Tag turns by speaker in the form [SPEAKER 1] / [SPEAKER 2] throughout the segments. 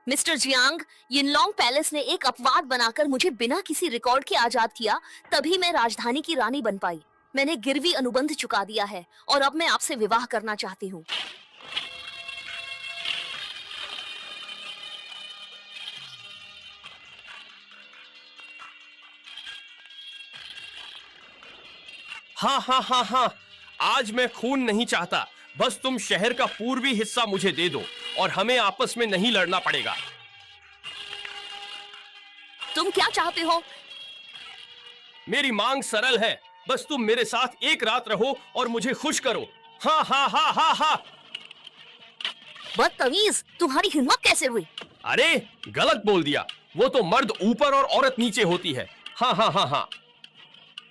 [SPEAKER 1] Mister Jiang, यिनलॉन्ग palace ने एक अपवाद बनाकर मुझे बिना किसी रिकॉर्ड के आजाद किया, तभी मैं राजधानी की रानी बन पाई। मैंने गिरवी अनुबंध चुका दिया है और अब मैं आपसे विवाह करना चाहती हूँ।
[SPEAKER 2] हाँ हाँ हाँ हाँ, आज मैं खून नहीं चाहता। बस तुम शहर का पूर्वी हिस्सा मुझे दे दो और हमें आपस में नहीं लड़ना पड़ेगा।
[SPEAKER 1] तुम क्या चाहते हो?
[SPEAKER 2] मेरी मांग सरल है, बस तुम मेरे साथ एक रात रहो और मुझे खुश करो। हाँ हाँ हाँ हाँ हाँ।
[SPEAKER 1] बदतमीज, तुम्हारी हिम्मत कैसे हुई?
[SPEAKER 2] अरे गलत बोल दिया, वो तो मर्द ऊपर और औरत नीचे होती है। हाँ हाँ हाँ हाँ।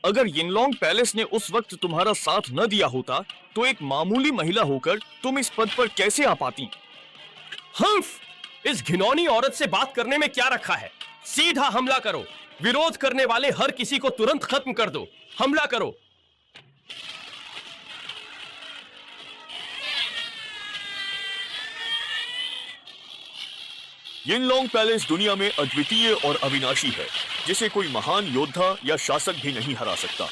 [SPEAKER 3] अगर यिनलॉन्ग पैलेस ने उस वक्त तुम्हारा साथ न दिया होता तो एक मामूली महिला होकर तुम इस पद पर कैसे आ पाती?
[SPEAKER 2] हम्फ, इस घिनौनी औरत से बात करने में क्या रखा है? सीधा हमला करो। विरोध करने वाले हर किसी को तुरंत खत्म कर दो। हमला करो।
[SPEAKER 3] यिनलॉन्ग पैलेस दुनिया में अद्वितीय और अविनाशी है, जिसे कोई महान योद्धा या शासक भी नहीं हरा सकता।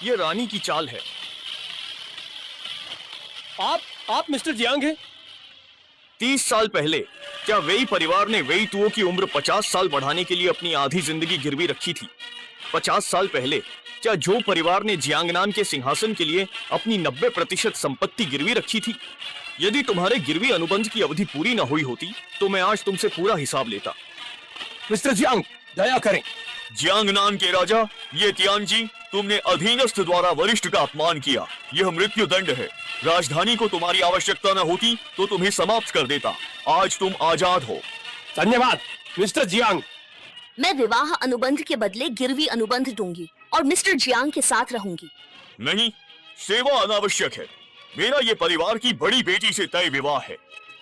[SPEAKER 3] ये रानी की चाल है।
[SPEAKER 2] आप मिस्टर जियांग हैं?
[SPEAKER 3] 30 साल पहले क्या वेई परिवार ने वेई तुओ की उम्र 50 साल बढ़ाने के लिए अपनी आधी जिंदगी गिरवी रखी थी? 50 साल पहले क्या जो परिवार ने जियांगनान के सिंहासन के लिए अपनी 90% संपत्ति गिरवी रखी थी? यदि तुम्हारे गिरवी अनुबंध की अवधि पूरी न हुई होती तो मैं आज तुमसे पूरा हिसाब लेता।
[SPEAKER 2] मिस्टर जियांग, दया करें।
[SPEAKER 3] जियांगनान के राजा, ये तियानजी, तुमने अधीनस्थ द्वारा वरिष्ठ का अपमान किया। यह मृत्यु दंड है। राजधानी को तुम्हारी आवश्यकता न होती तो तुम्हें समाप्त कर देता। आज तुम आजाद हो।
[SPEAKER 2] धन्यवाद मिस्टर जियांग।
[SPEAKER 1] मैं विवाह अनुबंध के बदले गिरवी अनुबंध दूंगी और मिस्टर जियांग के साथ रहूंगी।
[SPEAKER 3] नहीं, सेवा अनावश्यक है। मेरा ये परिवार की बड़ी बेटी से तय विवाह है।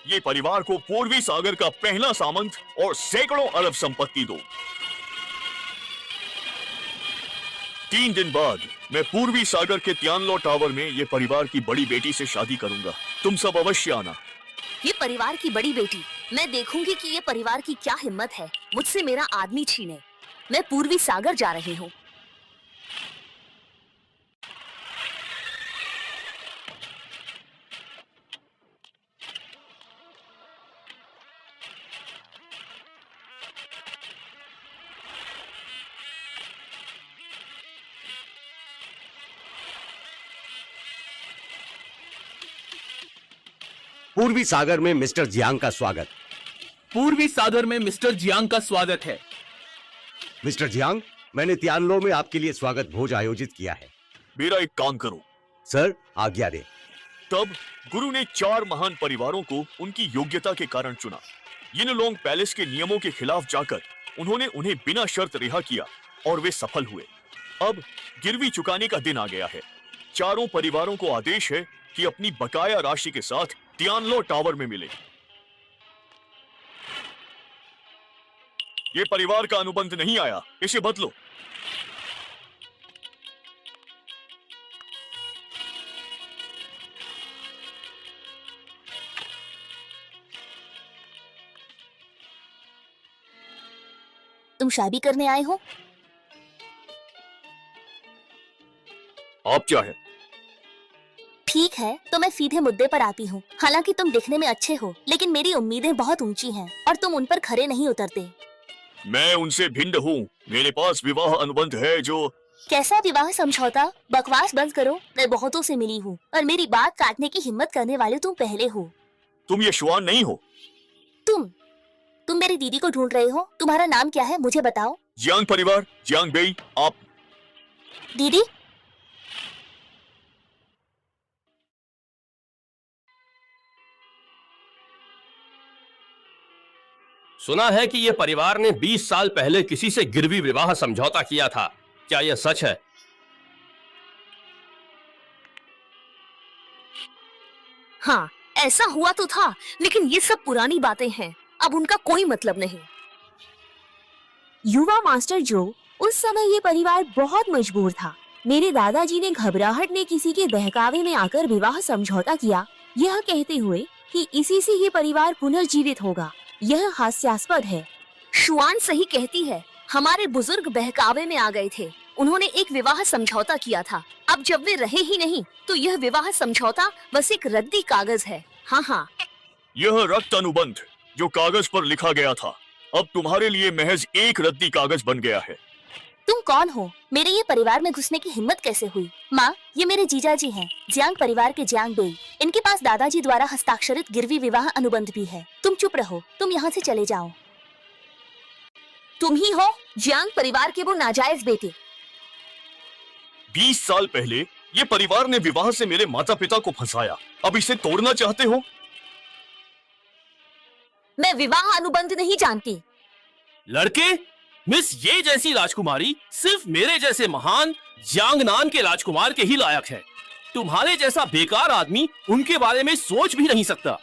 [SPEAKER 3] ये परिवार को पूर्वी सागर का पहला सामंत और सैकड़ों अरब संपत्ति दो। 3 दिन बाद मैं पूर्वी सागर के तियानलो टावर में ये परिवार की बड़ी बेटी से शादी करूंगा। तुम सब अवश्य आना।
[SPEAKER 1] ये परिवार की बड़ी बेटी, मैं देखूंगी कि ये परिवार की क्या हिम्मत है मुझसे मेरा आदमी छीने। मैं पूर्वी सागर जा रही हूँ।
[SPEAKER 4] पूर्वी सागर में मिस्टर जियांग का स्वागत।
[SPEAKER 5] पूर्वी सागर में मिस्टर जियांग का स्वागत है।
[SPEAKER 4] मिस्टर जियांग, मैंने तियानलो में आपके लिए स्वागत भोज आयोजित किया है।
[SPEAKER 3] मेरा एक काम करो।
[SPEAKER 4] सर, आज्ञा दें।
[SPEAKER 3] तब गुरु ने 4 महान परिवारों को उनकी योग्यता के कारण चुना। यिनलॉन्ग पैलेस के नियमों के खिलाफ जाकर उन्होंने उन्हें बिना शर्त रिहा किया और वे सफल हुए। अब गिरवी चुकाने का दिन आ गया है। चारों परिवारों को आदेश है कि अपनी बकाया राशि के साथ तियानलो टावर में मिले। ये परिवार का अनुबंध नहीं आया, इसे बदलो।
[SPEAKER 1] तुम शादी करने आए हो?
[SPEAKER 3] आप क्या है?
[SPEAKER 1] ठीक है, तो मैं सीधे मुद्दे पर आती हूँ। हालांकि तुम दिखने में अच्छे हो, लेकिन मेरी उम्मीदें बहुत ऊंची हैं और तुम उन पर खरे नहीं उतरते।
[SPEAKER 3] मैं उनसे भिन्न हूँ। मेरे पास विवाह अनुबंध है जो...
[SPEAKER 1] कैसा विवाह समझौता? बकवास बंद करो। मैं बहुतों से मिली हूँ और मेरी बात काटने की हिम्मत करने वाले तुम पहले हो।
[SPEAKER 3] तुम ये शुआन नहीं हो।
[SPEAKER 1] तुम मेरी दीदी को ढूंढ रहे हो। तुम्हारा नाम क्या है, मुझे बताओ।
[SPEAKER 3] जियांग परिवार, जियांग बेई। आप...
[SPEAKER 1] दीदी?
[SPEAKER 2] सुना है कि यह परिवार ने 20 साल पहले किसी से गिरवी विवाह समझौता किया था। क्या यह सच है?
[SPEAKER 1] हाँ, ऐसा हुआ तो था, लेकिन ये सब पुरानी बातें हैं। अब उनका कोई मतलब नहीं।
[SPEAKER 6] युवा मास्टर जो, उस समय ये परिवार बहुत मजबूर था। मेरे दादाजी ने घबराहट में किसी के बहकावे में आकर विवाह समझौता किया, यह कहते हुए कि इसी से ये परिवार पुनर्जीवित होगा। यह हास्यास्पद है।
[SPEAKER 1] शुआन सही कहती है। हमारे बुजुर्ग बहकावे में आ गए थे। उन्होंने एक विवाह समझौता किया था। अब जब वे रहे ही नहीं तो यह विवाह समझौता बस एक रद्दी कागज है। हाँ हाँ,
[SPEAKER 3] यह रक्त अनुबंध जो कागज पर लिखा गया था, अब तुम्हारे लिए महज एक रद्दी कागज बन गया है।
[SPEAKER 6] तुम कौन हो? मेरे ये परिवार में घुसने की हिम्मत कैसे हुई? माँ, ये मेरे जीजाजी हैं, जियांग परिवार के जियांग बेई। इनके पास दादाजी द्वारा हस्ताक्षरित गिरवी विवाह अनुबंध भी है। तुम चुप रहो, तुम यहाँ से चले जाओ।
[SPEAKER 1] तुम ही हो जियांग परिवार के वो नाजायज बेटे।
[SPEAKER 3] 20 साल पहले ये परिवार ने विवाह से मेरे माता पिता को फंसाया, अब इसे तोड़ना चाहते हो?
[SPEAKER 1] मैं विवाह अनुबंध नहीं जानती।
[SPEAKER 2] लड़के, मिस ये जैसी राजकुमारी सिर्फ मेरे जैसे महान जियांगनान के राजकुमार के ही लायक है। तुम्हारे जैसा बेकार आदमी उनके बारे में सोच भी नहीं सकता।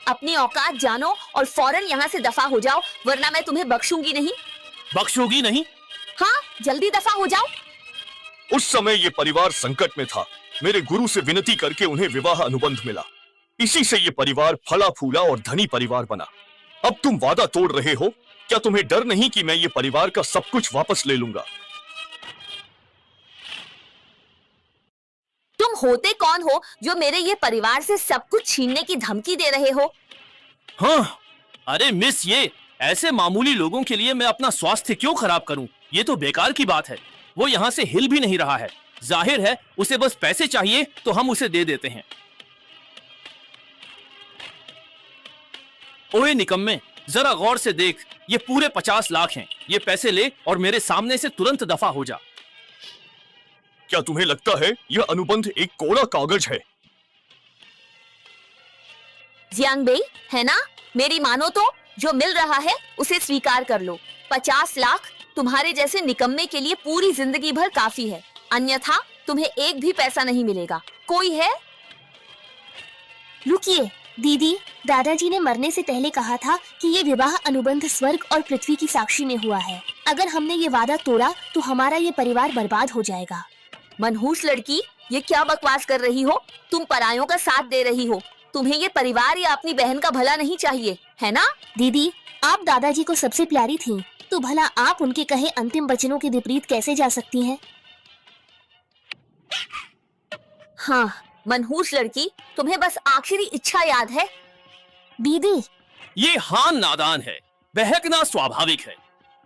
[SPEAKER 1] अपनी औकात जानो और फौरन यहाँ से दफा हो जाओ, वरना मैं तुम्हें बख्शूंगी नहीं।
[SPEAKER 2] बख्शोगी नहीं?
[SPEAKER 1] हाँ, जल्दी दफा हो जाओ।
[SPEAKER 3] उस समय ये परिवार संकट में था। मेरे गुरु से विनती करके उन्हें विवाह अनुबंध मिला। इसी से ये परिवार फला फूला और धनी परिवार बना। अब तुम वादा तोड़ रहे हो? क्या तुम्हें डर नहीं कि मैं ये परिवार का सब कुछ वापस ले लूंगा?
[SPEAKER 1] तुम होते कौन हो जो मेरे ये परिवार से सब कुछ छीनने की धमकी दे रहे हो?
[SPEAKER 2] हाँ, अरे मिस, ये ऐसे मामूली लोगों के लिए मैं अपना स्वास्थ्य क्यों खराब करूं? ये तो बेकार की बात है। वो यहाँ से हिल भी नहीं रहा है। जाहिर है उसे बस पैसे चाहिए तो हम उसे दे देते हैं। ओए निकम्मे, जरा गौर से देख, ये पूरे 50 लाख हैं। ये पैसे ले और मेरे सामने से तुरंत दफा हो जा।
[SPEAKER 3] क्या तुम्हें लगता है यह अनुबंध एक कोरा कागज है?
[SPEAKER 1] जियांग बेई, है ना? मेरी मानो तो जो मिल रहा है उसे स्वीकार कर लो। 50 लाख तुम्हारे जैसे निकम्मे के लिए पूरी जिंदगी भर काफी है, अन्यथा तुम्हें एक भी पैसा नहीं मिलेगा। कोई है?
[SPEAKER 6] रुकिए दीदी, दादाजी ने मरने से पहले कहा था कि ये विवाह अनुबंध स्वर्ग और पृथ्वी की साक्षी में हुआ है। अगर हमने ये वादा तोड़ा तो हमारा ये परिवार बर्बाद हो जाएगा।
[SPEAKER 1] मनहूस लड़की, ये क्या बकवास कर रही हो? तुम परायों का साथ दे रही हो। तुम्हें ये परिवार या अपनी बहन का भला नहीं चाहिए, है ना?
[SPEAKER 6] दीदी, आप दादाजी को सबसे प्यारी थी, तो भला आप उनके कहे अंतिम वचनों के विपरीत कैसे जा सकती हैं?
[SPEAKER 1] हाँ, मनहूस लड़की, तुम्हें बस आखिरी इच्छा याद है।
[SPEAKER 6] दीदी,
[SPEAKER 2] ये हान नादान है, बहकना स्वाभाविक है।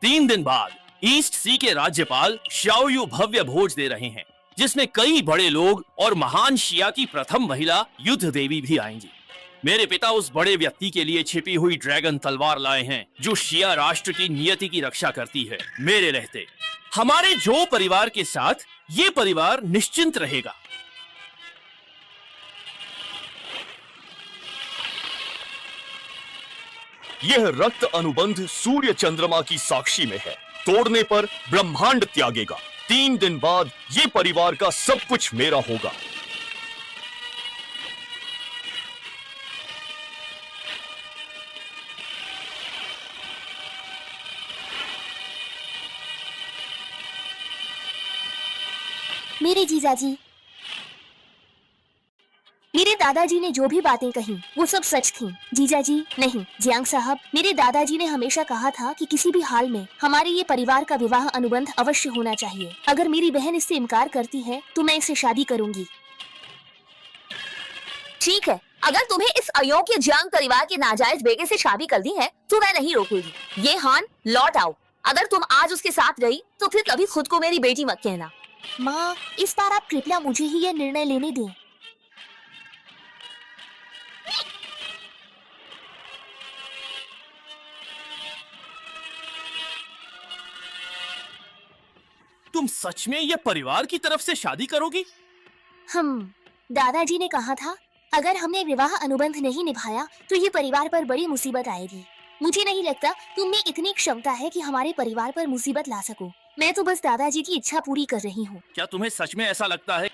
[SPEAKER 2] 3 दिन बाद ईस्ट सी के राज्यपाल शाओयू भव्य भोज दे रहे हैं, जिसमें कई बड़े लोग और महान शिया की प्रथम महिला युद्ध देवी भी आएंगी। मेरे पिता उस बड़े व्यक्ति के लिए छिपी हुई ड्रैगन तलवार लाए हैं, जो शिया राष्ट्र की नियति की रक्षा करती है। मेरे रहते हमारे जो परिवार के साथ ये परिवार निश्चिंत रहेगा।
[SPEAKER 3] यह रक्त अनुबंध सूर्य चंद्रमा की साक्षी में है। तोड़ने पर ब्रह्मांड त्यागेगा। 3 दिन बाद ये परिवार का सब कुछ मेरा होगा।
[SPEAKER 6] मेरे जीजाजी, मेरे दादाजी ने जो भी बातें कही वो सब सच थी। जीजाजी नहीं, जियांग साहब, मेरे दादाजी ने हमेशा कहा था कि किसी भी हाल में हमारे ये परिवार का विवाह अनुबंध अवश्य होना चाहिए। अगर मेरी बहन इससे इनकार करती है तो मैं इससे शादी करूंगी।
[SPEAKER 1] ठीक है, अगर तुम्हें इस अयोग्य जियांग परिवार के नाजायज बेटे से शादी करनी है तो मैं नहीं रोकूंगी। ये हान, लौट आओ। अगर तुम आज उसके साथ गई तो फिर कभी खुद को मेरी बेटी मत कहना।
[SPEAKER 6] माँ, इस बार आप कृपया मुझे ही यह निर्णय लेने दें।
[SPEAKER 2] तुम सच में ये परिवार की तरफ से शादी करोगी?
[SPEAKER 6] दादाजी ने कहा था अगर हमने विवाह अनुबंध नहीं निभाया तो ये परिवार पर बड़ी मुसीबत आएगी। मुझे नहीं लगता तुम में इतनी क्षमता है कि हमारे परिवार पर मुसीबत ला सको। मैं तो बस दादाजी की इच्छा पूरी कर रही हूँ।
[SPEAKER 2] क्या तुम्हें सच में ऐसा लगता है?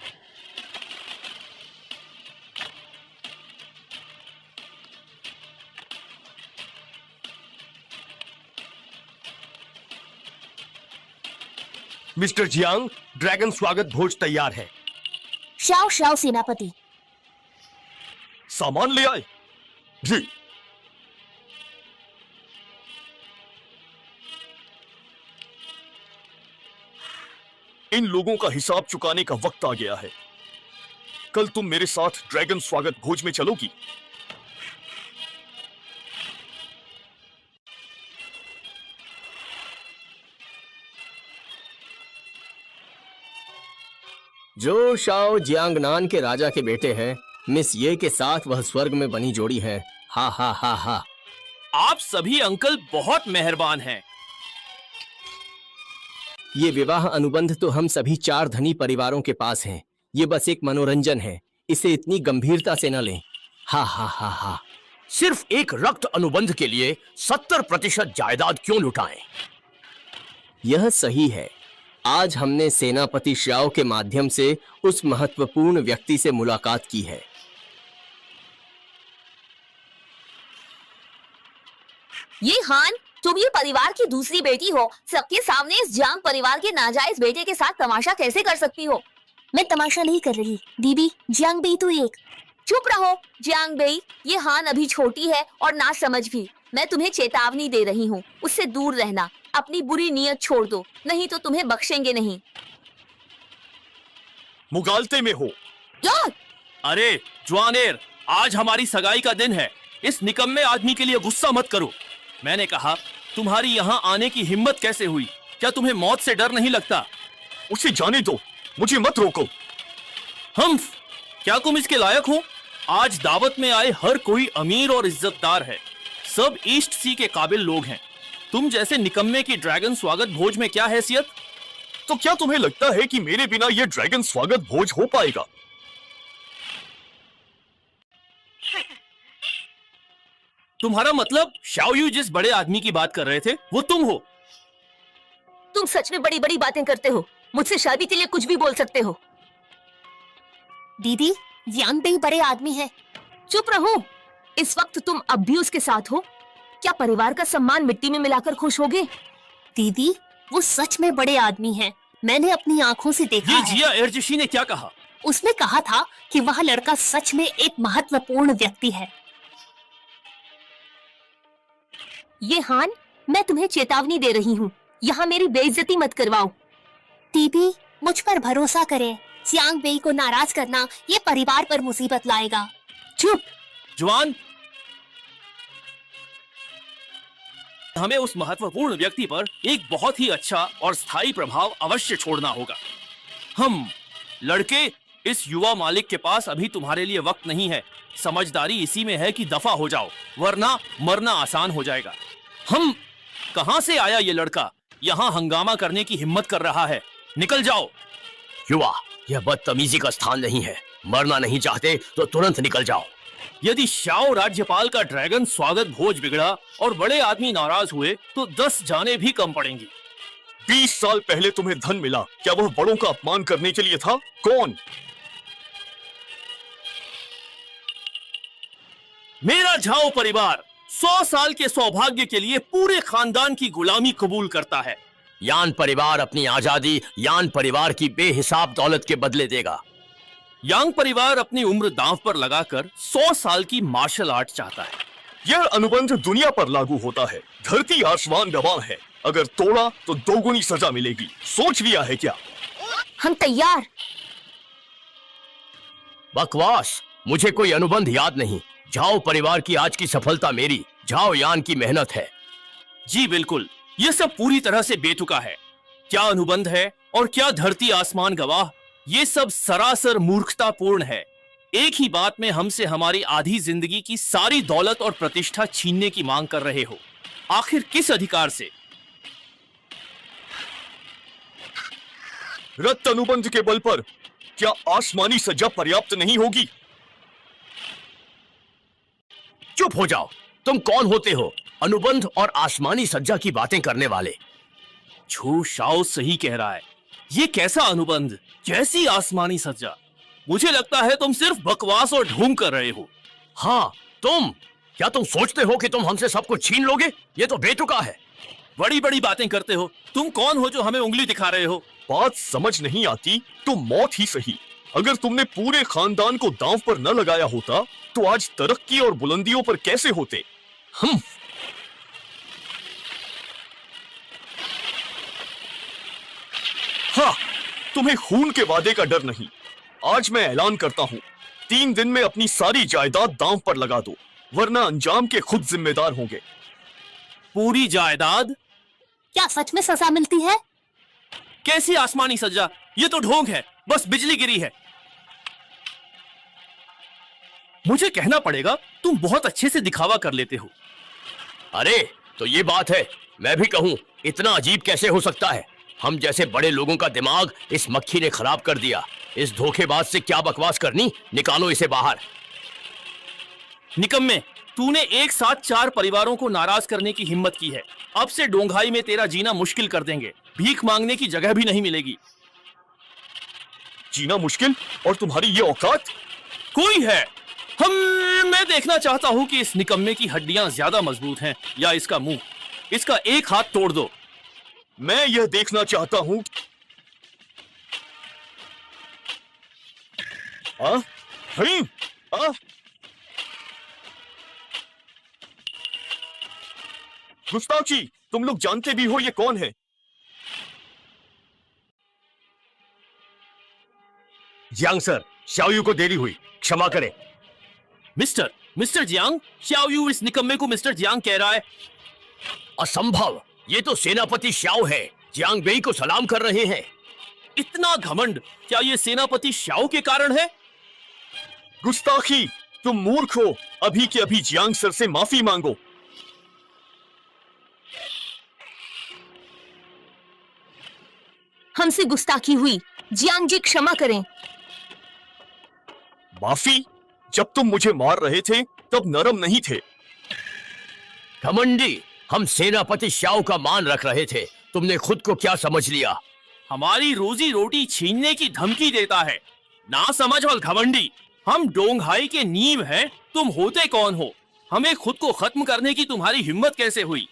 [SPEAKER 4] मिस्टर जियांग, ड्रैगन स्वागत भोज तैयार है।
[SPEAKER 6] शाओ शाओ सेनापति।
[SPEAKER 3] सामान ले आए? जी। इन लोगों का हिसाब चुकाने का वक्त आ गया है। कल तुम मेरे साथ ड्रैगन स्वागत भोज में चलोगी?
[SPEAKER 7] जो शाओ जियांगनान के राजा के बेटे हैं, मिस ये के साथ वह स्वर्ग में बनी जोड़ी है। हा हा हा हा।
[SPEAKER 2] आप सभी अंकल बहुत मेहरबान हैं।
[SPEAKER 7] ये विवाह अनुबंध तो हम सभी 4 धनी परिवारों के पास हैं। ये बस एक मनोरंजन है, इसे इतनी गंभीरता से न लें। हा हा हा हा।
[SPEAKER 8] सिर्फ एक रक्त अनुबंध के लिए 70% जायदाद क्यों लुटाएं?
[SPEAKER 7] यह सही है। आज हमने सेनापति श्याओ के माध्यम से उस महत्वपूर्ण व्यक्ति से मुलाकात की है।
[SPEAKER 1] ये हान, तुम ये परिवार की दूसरी बेटी हो। सबके सामने इस जियांग परिवार के नाजायज बेटे के साथ तमाशा कैसे कर सकती हो?
[SPEAKER 6] मैं तमाशा नहीं कर रही दीदी। जियांग बेई तो एक।
[SPEAKER 1] चुप रहो जियांग बेई। ये हान अभी छोटी है और ना समझ भी। मैं तुम्हें चेतावनी दे रही हूँ, उससे दूर रहना। अपनी बुरी नीयत छोड़ दो, नहीं तो तुम्हें बख्शेंगे नहीं।
[SPEAKER 3] मुगालते में हो।
[SPEAKER 1] यार!
[SPEAKER 2] अरे ज्वानेर, आज हमारी सगाई का दिन है। इस निकम्मे आदमी के लिए गुस्सा मत करो। मैंने कहा, तुम्हारी यहाँ आने की हिम्मत कैसे हुई? क्या तुम्हें मौत से डर नहीं लगता?
[SPEAKER 3] उसे जाने दो, मुझे मत रोको।
[SPEAKER 2] हम्फ, क्या तुम इसके लायक हो? आज दावत में आए हर कोई अमीर और इज्जतदार है। सब ईस्ट सी के काबिल लोग हैं। तुम जैसे निकम्मे की ड्रैगन स्वागत भोज में क्या हैसियत?
[SPEAKER 3] तो क्या तुम्हें लगता है कि मेरे बिना यह ड्रैगन स्वागत भोज हो पाएगा?
[SPEAKER 2] तुम्हारा मतलब शाओयू जिस बड़े आदमी की बात कर रहे थे वो तुम हो?
[SPEAKER 1] तुम सच में बड़ी बड़ी बातें करते हो। मुझसे शादी के लिए कुछ भी बोल सकते हो।
[SPEAKER 6] दीदी, जियांग बेई बड़े आदमी है।
[SPEAKER 1] चुप रहो। इस वक्त तुम अब भी उसके साथ हो। क्या परिवार का सम्मान मिट्टी में मिलाकर खुश होगे?
[SPEAKER 6] दीदी, वो सच में बड़े आदमी हैं। मैंने अपनी आंखों से देखा
[SPEAKER 2] ये
[SPEAKER 6] है।
[SPEAKER 2] जिया एरजशी ने क्या कहा?
[SPEAKER 6] उसने कहा था कि वह लड़का सच में एक महत्वपूर्ण व्यक्ति है।
[SPEAKER 1] ये हान, मैं तुम्हें चेतावनी दे रही हूँ। यहाँ मेरी बेइज्जती मत करवाओ।
[SPEAKER 6] दीदी, मुझ पर भरोसा करें। जियांग बेई को नाराज करना ये परिवार पर मुसीबत लाएगा।
[SPEAKER 1] चुप।
[SPEAKER 2] जवान, हमें उस महत्वपूर्ण व्यक्ति पर एक बहुत ही अच्छा और स्थायी प्रभाव अवश्य छोड़ना होगा। हम लड़के, इस युवा मालिक के पास अभी तुम्हारे लिए वक्त नहीं है। समझदारी इसी में है कि दफा हो जाओ, वरना मरना आसान हो जाएगा। हम कहां से आया ये लड़का? यहाँ हंगामा करने की हिम्मत कर रहा है। निकल जाओ।
[SPEAKER 8] युवा, यह बदतमीजी का स्थान नहीं है। मरना नहीं चाहते तो तुरंत निकल जाओ।
[SPEAKER 2] यदि शाओ राज्यपाल का ड्रैगन स्वागत भोज बिगड़ा और बड़े आदमी नाराज हुए तो 10 जाने भी कम पड़ेंगी।
[SPEAKER 3] 20 साल पहले तुम्हें धन मिला, क्या वह बड़ों का अपमान करने के लिए था? कौन?
[SPEAKER 2] मेरा झाओ परिवार 100 साल के सौभाग्य के लिए पूरे खानदान की गुलामी कबूल करता है।
[SPEAKER 8] यान परिवार अपनी आजादी यान परिवार की बेहिसाब दौलत के बदले देगा।
[SPEAKER 2] यांग परिवार अपनी उम्र दांव पर लगाकर 100 साल की मार्शल आर्ट चाहता है।
[SPEAKER 3] यह अनुबंध दुनिया पर लागू होता है। धरती आसमान गवाह है। अगर तोड़ा तो दोगुनी सजा मिलेगी। सोच लिया है क्या?
[SPEAKER 1] हम तैयार।
[SPEAKER 8] बकवास, मुझे कोई अनुबंध याद नहीं। झाओ परिवार की आज की सफलता मेरी झाओ यान की मेहनत है।
[SPEAKER 2] जी बिल्कुल, यह सब पूरी तरह से बेतुका है। क्या अनुबंध है और क्या धरती आसमान गवाह, ये सब सरासर मूर्खतापूर्ण है। एक ही बात में हमसे हमारी आधी जिंदगी की सारी दौलत और प्रतिष्ठा छीनने की मांग कर रहे हो। आखिर किस अधिकार से?
[SPEAKER 3] रक्त अनुबंध के बल पर क्या आसमानी सजा पर्याप्त नहीं होगी?
[SPEAKER 8] चुप हो जाओ। तुम कौन होते हो अनुबंध और आसमानी सज्जा की बातें करने वाले?
[SPEAKER 2] छू शाओ सही कह रहा है। ये कैसा अनुबंध, कैसी आसमानी सज्जा? मुझे लगता है तुम सिर्फ बकवास और ढोंग कर रहे हो।
[SPEAKER 8] हाँ, तुम क्या तुम सोचते हो कि तुम हमसे सब कुछ छीन लोगे? ये तो बेतुका है।
[SPEAKER 2] बड़ी बड़ी बातें करते हो। तुम कौन हो जो हमें उंगली दिखा रहे हो?
[SPEAKER 3] बात समझ नहीं आती तो मौत ही सही। अगर तुमने पूरे खानदान को दांव पर न लगाया होता तो आज तरक्की और बुलंदियों पर कैसे होते? हम हाँ, तुम्हें खून के वादे का डर नहीं। आज मैं ऐलान करता हूँ, 3 दिन में अपनी सारी जायदाद दांव पर लगा दो, वरना अंजाम के खुद जिम्मेदार होंगे।
[SPEAKER 2] पूरी जायदाद?
[SPEAKER 6] क्या सच में सजा मिलती है?
[SPEAKER 2] कैसी आसमानी सजा? ये तो ढोंग है, बस बिजली गिरी है। मुझे कहना पड़ेगा, तुम बहुत अच्छे से दिखावा कर लेते हो।
[SPEAKER 8] अरे तो ये बात है, मैं भी कहूँ, इतना अजीब कैसे हो सकता है? हम जैसे बड़े लोगों का दिमाग इस मक्खी ने खराब कर दिया। इस धोखेबाज से क्या बकवास करनी, निकालो इसे बाहर।
[SPEAKER 2] निकम्मे, तूने एक साथ 4 परिवारों को नाराज करने की हिम्मत की है। अब से डोंघाई में तेरा जीना मुश्किल कर देंगे। भीख मांगने की जगह भी नहीं मिलेगी।
[SPEAKER 3] जीना मुश्किल और तुम्हारी ये औकात?
[SPEAKER 2] कोई है? मैं देखना चाहता हूँ कि इस निकम्मे की हड्डियां ज्यादा मजबूत हैं या इसका मुंह। इसका एक हाथ तोड़ दो।
[SPEAKER 3] मैं यह देखना चाहता हूँ। गुस्ताखी, तुम लोग जानते भी हो ये कौन है?
[SPEAKER 4] जियांग सर, शाओयू को देरी हुई, क्षमा करें।
[SPEAKER 2] मिस्टर जियांग, शाओयू इस निकम्मे को मिस्टर जियांग कह रहा है।
[SPEAKER 8] असंभव, ये तो सेनापति शाओ है। जियांग बेई को सलाम कर रहे हैं।
[SPEAKER 2] इतना घमंड, क्या ये सेनापति शाओ के कारण है?
[SPEAKER 3] गुस्ताखी, तुम मूर्ख हो। अभी के अभी जियांग सर से माफी मांगो।
[SPEAKER 6] हमसे गुस्ताखी हुई, जियांग जी क्षमा करें।
[SPEAKER 3] माफी? जब तुम मुझे मार रहे थे तब नरम नहीं थे।
[SPEAKER 8] घमंडी, हम सेनापति शाओ का मान रख रहे थे। तुमने खुद को क्या समझ लिया?
[SPEAKER 2] हमारी रोजी रोटी छीनने की धमकी देता है। ना समझ और घमंडी, हम डोंघाई के नींव हैं। तुम होते कौन हो? हमें खुद को खत्म करने की तुम्हारी हिम्मत कैसे हुई?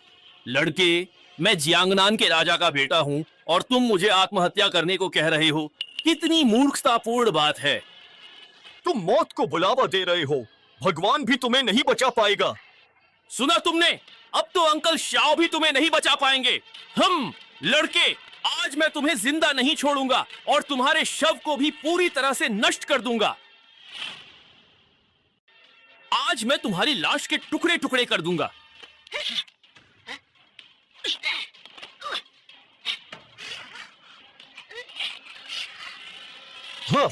[SPEAKER 2] लड़के, मैं जियांगनान के राजा का बेटा हूँ और तुम मुझे आत्महत्या करने को कह रहे हो। कितनी मूर्खतापूर्ण बात है।
[SPEAKER 3] तुम मौत को बुलावा दे रहे हो। भगवान भी तुम्हें नहीं बचा पाएगा।
[SPEAKER 2] सुना तुमने? अब तो अंकल शाओ भी तुम्हें नहीं बचा पाएंगे। हम लड़के, आज मैं तुम्हें जिंदा नहीं छोड़ूंगा और तुम्हारे शव को भी पूरी तरह से नष्ट कर दूंगा। आज मैं तुम्हारी लाश के टुकड़े टुकड़े कर दूंगा।
[SPEAKER 3] हाँ,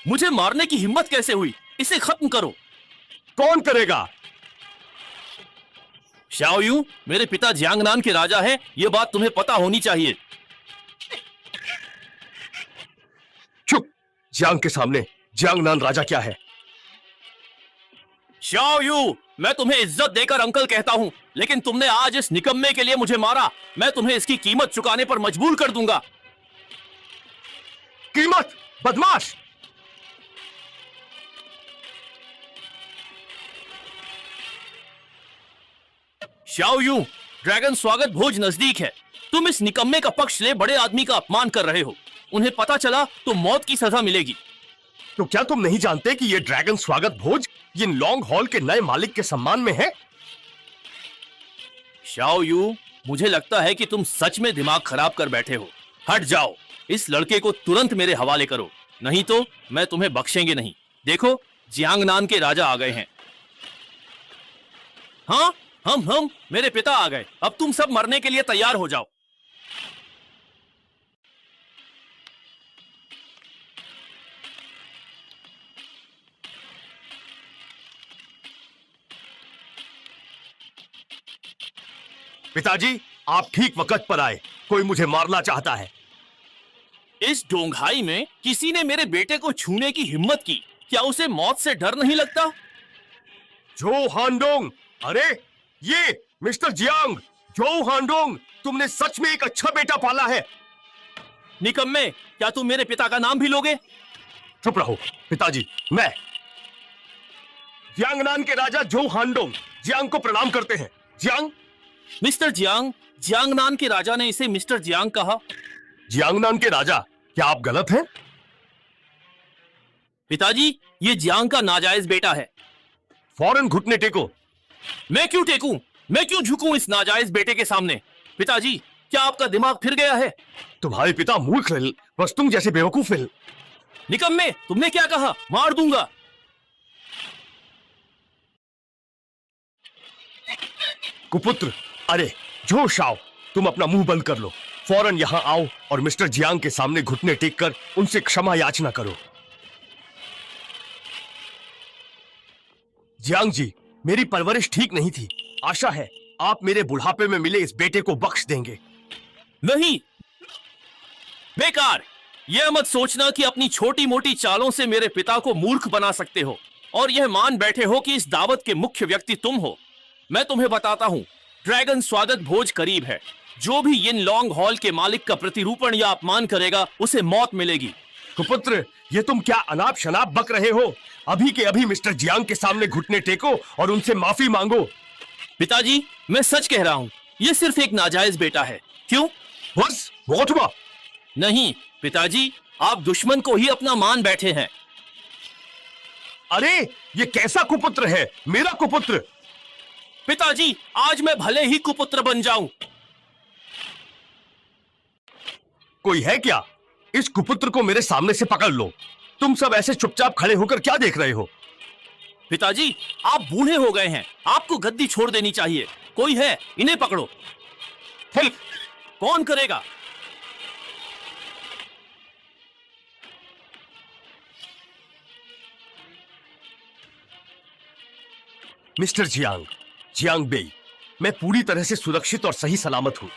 [SPEAKER 2] मुझे मारने की हिम्मत कैसे हुई? इसे खत्म करो।
[SPEAKER 4] कौन करेगा?
[SPEAKER 2] शाओयू मेरे पिता जियांगनान के राजा हैं, यह बात तुम्हें पता होनी चाहिए।
[SPEAKER 4] चुप! जियांग के सामने जियांगनान राजा क्या है?
[SPEAKER 2] शाओयू, मैं तुम्हें इज्जत देकर अंकल कहता हूं, लेकिन तुमने आज इस निकम्मे के लिए मुझे मारा। मैं तुम्हें इसकी कीमत चुकाने पर मजबूर कर दूंगा।
[SPEAKER 4] कीमत? बदमाश!
[SPEAKER 2] शाओयू, ड्रैगन स्वागत भोज नजदीक है। तुम इस निकम्मे का पक्ष ले बड़े आदमी का अपमान कर रहे हो। उन्हें पता चला तो मौत की सजा मिलेगी।
[SPEAKER 4] तो क्या तुम नहीं जानते कि ये ड्रैगन स्वागत भोज इन लॉन्ग हॉल के नए मालिक के सम्मान में है?
[SPEAKER 2] शाओयू, मुझे लगता है कि तुम सच में दिमाग खराब कर बैठे हो। हट जाओ। इस लड़के को तुरंत मेरे हवाले करो, नहीं तो मैं तुम्हें बख्शेंगे नहीं। देखो, जियांगनान के राजा आ गए हैं। हाँ, हम मेरे पिता आ गए। अब तुम सब मरने के लिए तैयार हो जाओ।
[SPEAKER 4] पिताजी, आप ठीक वक्त पर आए। कोई मुझे मारना चाहता है।
[SPEAKER 2] इस डोंघाई में किसी ने मेरे बेटे को छूने की हिम्मत की। क्या उसे मौत से डर नहीं लगता?
[SPEAKER 4] जो हांडोंग! अरे ये मिस्टर जियांग! जो हांडोंग, तुमने सच में एक अच्छा बेटा पाला है।
[SPEAKER 2] निकम्मे, क्या तुम मेरे पिता का नाम भी लोगे?
[SPEAKER 4] चुप रहो पिताजी। मैं जियांगनान के राजा जो हांडोंग जियांग को प्रणाम करते हैं। जियांग,
[SPEAKER 2] मिस्टर जियांग, जियांगनान के राजा ने इसे मिस्टर जियांग कहा।
[SPEAKER 4] जियांगनान के राजा, क्या आप गलत हैं?
[SPEAKER 2] पिताजी, ये जियांग का नाजायज बेटा है।
[SPEAKER 4] फौरन घुटने टेको।
[SPEAKER 2] मैं क्यों टेकूं? मैं क्यों झुकूं इस नाजायज बेटे के सामने? पिताजी, क्या आपका दिमाग फिर गया है?
[SPEAKER 4] तुम्हारे पिता मूर्ख है, बस तुम जैसे बेवकूफ है।
[SPEAKER 2] निकम्मे, तुमने क्या कहा? मार दूंगा।
[SPEAKER 4] कुपुत्र, अरे जो शाओ, तुम अपना मुंह बंद कर लो। फौरन यहाँ आओ और मिस्टर जियांग के सामने घुटने टेक कर उनसे क्षमा याचना करो। जियांग जी, मेरी परवरिश ठीक नहीं थी। आशा है आप मेरे बुढ़ापे में मिले इस बेटे को बख्श देंगे।
[SPEAKER 2] नहीं, बेकार। यह मत सोचना कि अपनी छोटी मोटी चालों से मेरे पिता को मूर्ख बना सकते हो और यह मान बैठे हो कि इस दावत के मुख्य व्यक्ति तुम हो। मैं तुम्हें बताता हूं, ड्रैगन स्वागत भोज करीब है। जो भी यिन लॉन्ग हॉल के मालिक का प्रतिरूपण या अपमान करेगा उसे मौत मिलेगी।
[SPEAKER 4] कुपुत्र, ये तुम क्या अनाप शनाप बक रहे हो? अभी के अभी मिस्टर जियांग के सामने घुटने टेको और उनसे माफी मांगो।
[SPEAKER 2] पिताजी, मैं सच कह रहा हूं। यह सिर्फ एक नाजायज बेटा है। क्यों?
[SPEAKER 4] बस बहुत हुआ।
[SPEAKER 2] नहीं पिताजी, आप दुश्मन को ही अपना मान बैठे हैं।
[SPEAKER 4] अरे ये कैसा कुपुत्र है? मेरा कुपुत्र।
[SPEAKER 2] पिताजी, आज मैं भले ही कुपुत्र बन जाऊं।
[SPEAKER 4] कोई है क्या? इस कुपुत्र को मेरे सामने से पकड़ लो। तुम सब ऐसे चुपचाप खड़े होकर क्या देख रहे हो?
[SPEAKER 2] पिताजी, आप बूढ़े हो गए हैं, आपको गद्दी छोड़ देनी चाहिए। कोई है, इन्हें पकड़ो। कौन करेगा?
[SPEAKER 4] मिस्टर जियांग, जियांग बेई, मैं पूरी तरह से सुरक्षित और सही सलामत हूं।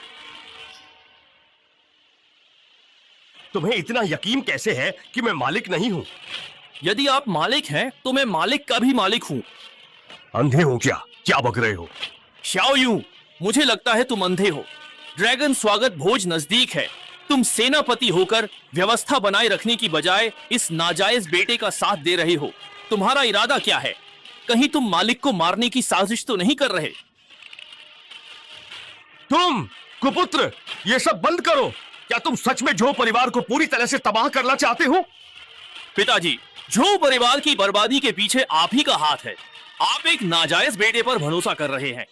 [SPEAKER 4] तुम्हें इतना यकीन कैसे है कि मैं मालिक नहीं हूं?
[SPEAKER 2] यदि आप मालिक हैं तो मैं मालिक का भी मालिक हूं।
[SPEAKER 4] अंधे हो क्या? क्या बक रहे हो?
[SPEAKER 2] शाओ यू, मुझे लगता है तुम अंधे हो। ड्रैगन स्वागत भोज नजदीक है। तुम सेनापति होकर व्यवस्था बनाए रखने की बजाय इस नाजायज बेटे का साथ दे रहे हो। तुम्हारा इरादा क्या है? कहीं तुम मालिक को मारने की साजिश तो नहीं कर रहे?
[SPEAKER 4] तुम कुपुत्र, ये सब बंद करो। क्या तुम सच में झो परिवार को पूरी तरह से तबाह करना चाहते हो?
[SPEAKER 2] पिताजी, झो परिवार की बर्बादी के पीछे आप ही का हाथ है। आप एक नाजायज बेटे पर भरोसा कर रहे हैं।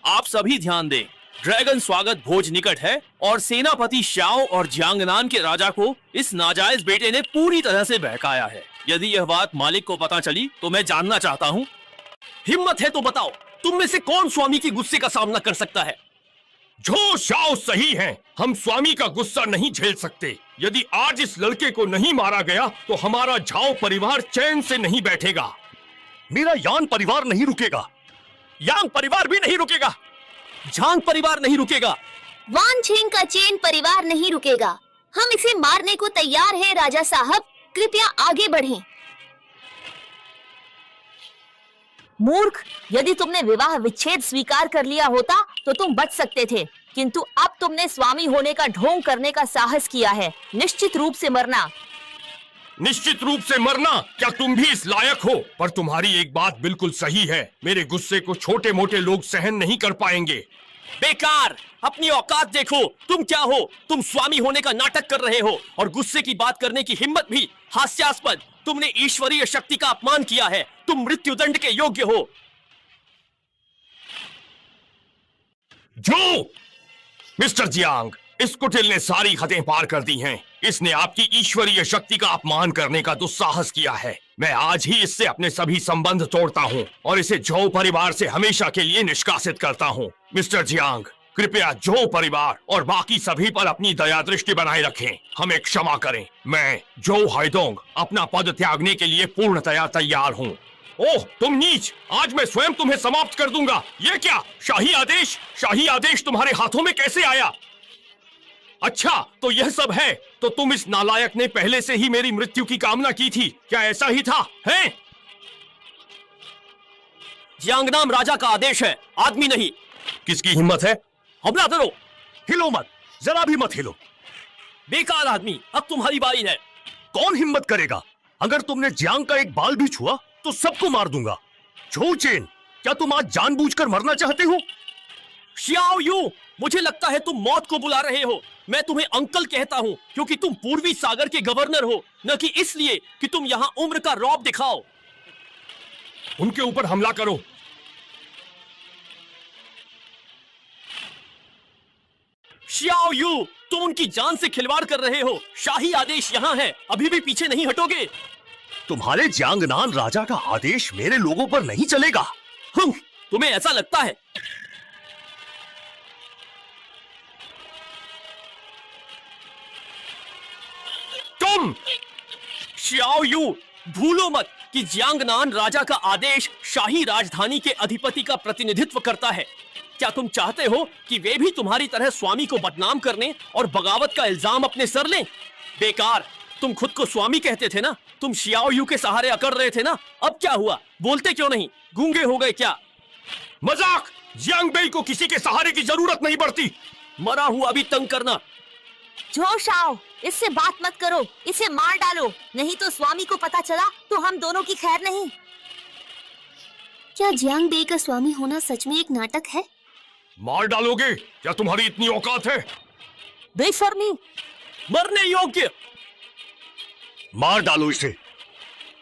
[SPEAKER 2] आप सभी ध्यान दें, ड्रैगन स्वागत भोज निकट है और सेनापति शाओ और जियांगनान के राजा को इस नाजायज बेटे ने पूरी तरह से बहकाया है। यदि यह बात मालिक को पता चली तो मैं जानना चाहता हूं। हिम्मत है तो बताओ, तुम में से कौन स्वामी के गुस्से का सामना कर सकता है?
[SPEAKER 4] जो शाओ सही है, हम स्वामी का गुस्सा नहीं झेल सकते। यदि आज इस लड़के को नहीं मारा गया तो हमारा झाओ परिवार चैन से नहीं बैठेगा। मेरा यान परिवार नहीं रुकेगा।
[SPEAKER 2] यांग परिवार भी नहीं रुकेगा। झांग परिवार नहीं रुकेगा।
[SPEAKER 6] वान छेंग का चेन परिवार नहीं रुकेगा। हम इसे मारने को तैयार हैं राजा साहब, कृपया आगे बढ़ें।
[SPEAKER 1] मूर्ख, यदि तुमने विवाह विच्छेद स्वीकार कर लिया होता तो तुम बच सकते थे, किंतु अब तुमने स्वामी होने का ढोंग करने का साहस किया है। निश्चित रूप से मरना।
[SPEAKER 4] निश्चित रूप से मरना? क्या तुम भी इस लायक हो? पर तुम्हारी एक बात बिल्कुल सही है, मेरे गुस्से को छोटे मोटे लोग सहन नहीं कर पाएंगे।
[SPEAKER 2] बेकार, अपनी औकात देखो। तुम क्या हो? तुम स्वामी होने का नाटक कर रहे हो और गुस्से की बात करने की हिम्मत भी हास्यास्पद। तुमने ईश्वरीय शक्ति का अपमान किया है। तुम मृत्युदंड के योग्य हो।
[SPEAKER 4] जो मिस्टर जियांग, इस कुटिल ने सारी हदें पार कर दी हैं। इसने आपकी ईश्वरीय शक्ति का अपमान करने का दुस्साहस किया है। मैं आज ही इससे अपने सभी संबंध तोड़ता हूँ और इसे झो परिवार से हमेशा के लिए निष्कासित करता हूँ। मिस्टर जियांग, कृपया झो परिवार और बाकी सभी पर अपनी दया दृष्टि बनाए रखें। हमें क्षमा करें। मैं झो हाइडोंग अपना पद त्यागने के लिए पूर्णतया तैयार हूँ। ओह तुम नीच, आज मैं स्वयं तुम्हें समाप्त कर दूंगा। ये क्या? शाही आदेश? शाही आदेश तुम्हारे हाथों में कैसे आया? अच्छा, तो यह सब है। तो तुम इस नालायक ने पहले से ही मेरी मृत्यु की कामना की थी, क्या ऐसा ही था? हैं?
[SPEAKER 2] जियांगनाम राजा का आदेश है, आदमी नहीं।
[SPEAKER 4] किसकी हिम्मत है?
[SPEAKER 2] हमला करो।
[SPEAKER 4] हिलो मत, जरा भी मत हिलो।
[SPEAKER 2] बेकार आदमी, अब तुम्हारी बारी है।
[SPEAKER 4] कौन हिम्मत करेगा? अगर तुमने जियांग का एक बाल भी छुआ तो सबको मार दूंगा। झो चेन,
[SPEAKER 3] क्या तुम आज जानबूझकर मरना चाहते हो?
[SPEAKER 2] श्याओ यू, मुझे लगता है तुम मौत को बुला रहे हो। मैं तुम्हें अंकल कहता हूँ क्योंकि तुम पूर्वी सागर के गवर्नर हो, न कि इसलिए कि तुम यहाँ उम्र का रौब दिखाओ।
[SPEAKER 4] उनके ऊपर हमला करो।
[SPEAKER 2] श्याओ यू, तुम उनकी जान से खिलवाड़ कर रहे हो। शाही आदेश यहाँ है, अभी भी पीछे नहीं हटोगे।
[SPEAKER 3] तुम्हारे जियांगनान राजा का आदेश मेरे लोगों पर नहीं चलेगा।
[SPEAKER 2] तुम्हें ऐसा लगता है?
[SPEAKER 3] तुम
[SPEAKER 2] श्याओ यू, भूलो मत कि जियांगनान राजा का आदेश शाही राजधानी के अधिपति का प्रतिनिधित्व करता है। क्या तुम चाहते हो कि वे भी तुम्हारी तरह स्वामी को बदनाम करने और बगावत का इल्जाम अपने सर लें? बेकार, तुम खुद को स्वामी कहते थे ना, तुम शियाओ यू के सहारे अकड़ रहे थे ना। अब क्या हुआ? बोलते क्यों नहीं? गूंगे हो गए क्या?
[SPEAKER 4] मजाक! जियांग बेई को किसी के सहारे की जरूरत नहीं पड़ती।
[SPEAKER 2] मरा हुआ भी तंग करना।
[SPEAKER 1] जोश आओ, इससे बात मत करो, इसे मार डालो, नहीं तो स्वामी को पता चला तो हम दोनों की खैर नहीं।
[SPEAKER 6] क्या जियांग बे का स्वामी होना सच में एक नाटक है?
[SPEAKER 4] मार डालोगे? क्या तुम्हारी इतनी औकात है?
[SPEAKER 1] बेशर्मी,
[SPEAKER 2] मरने योग्य।
[SPEAKER 3] मार डालो इसे।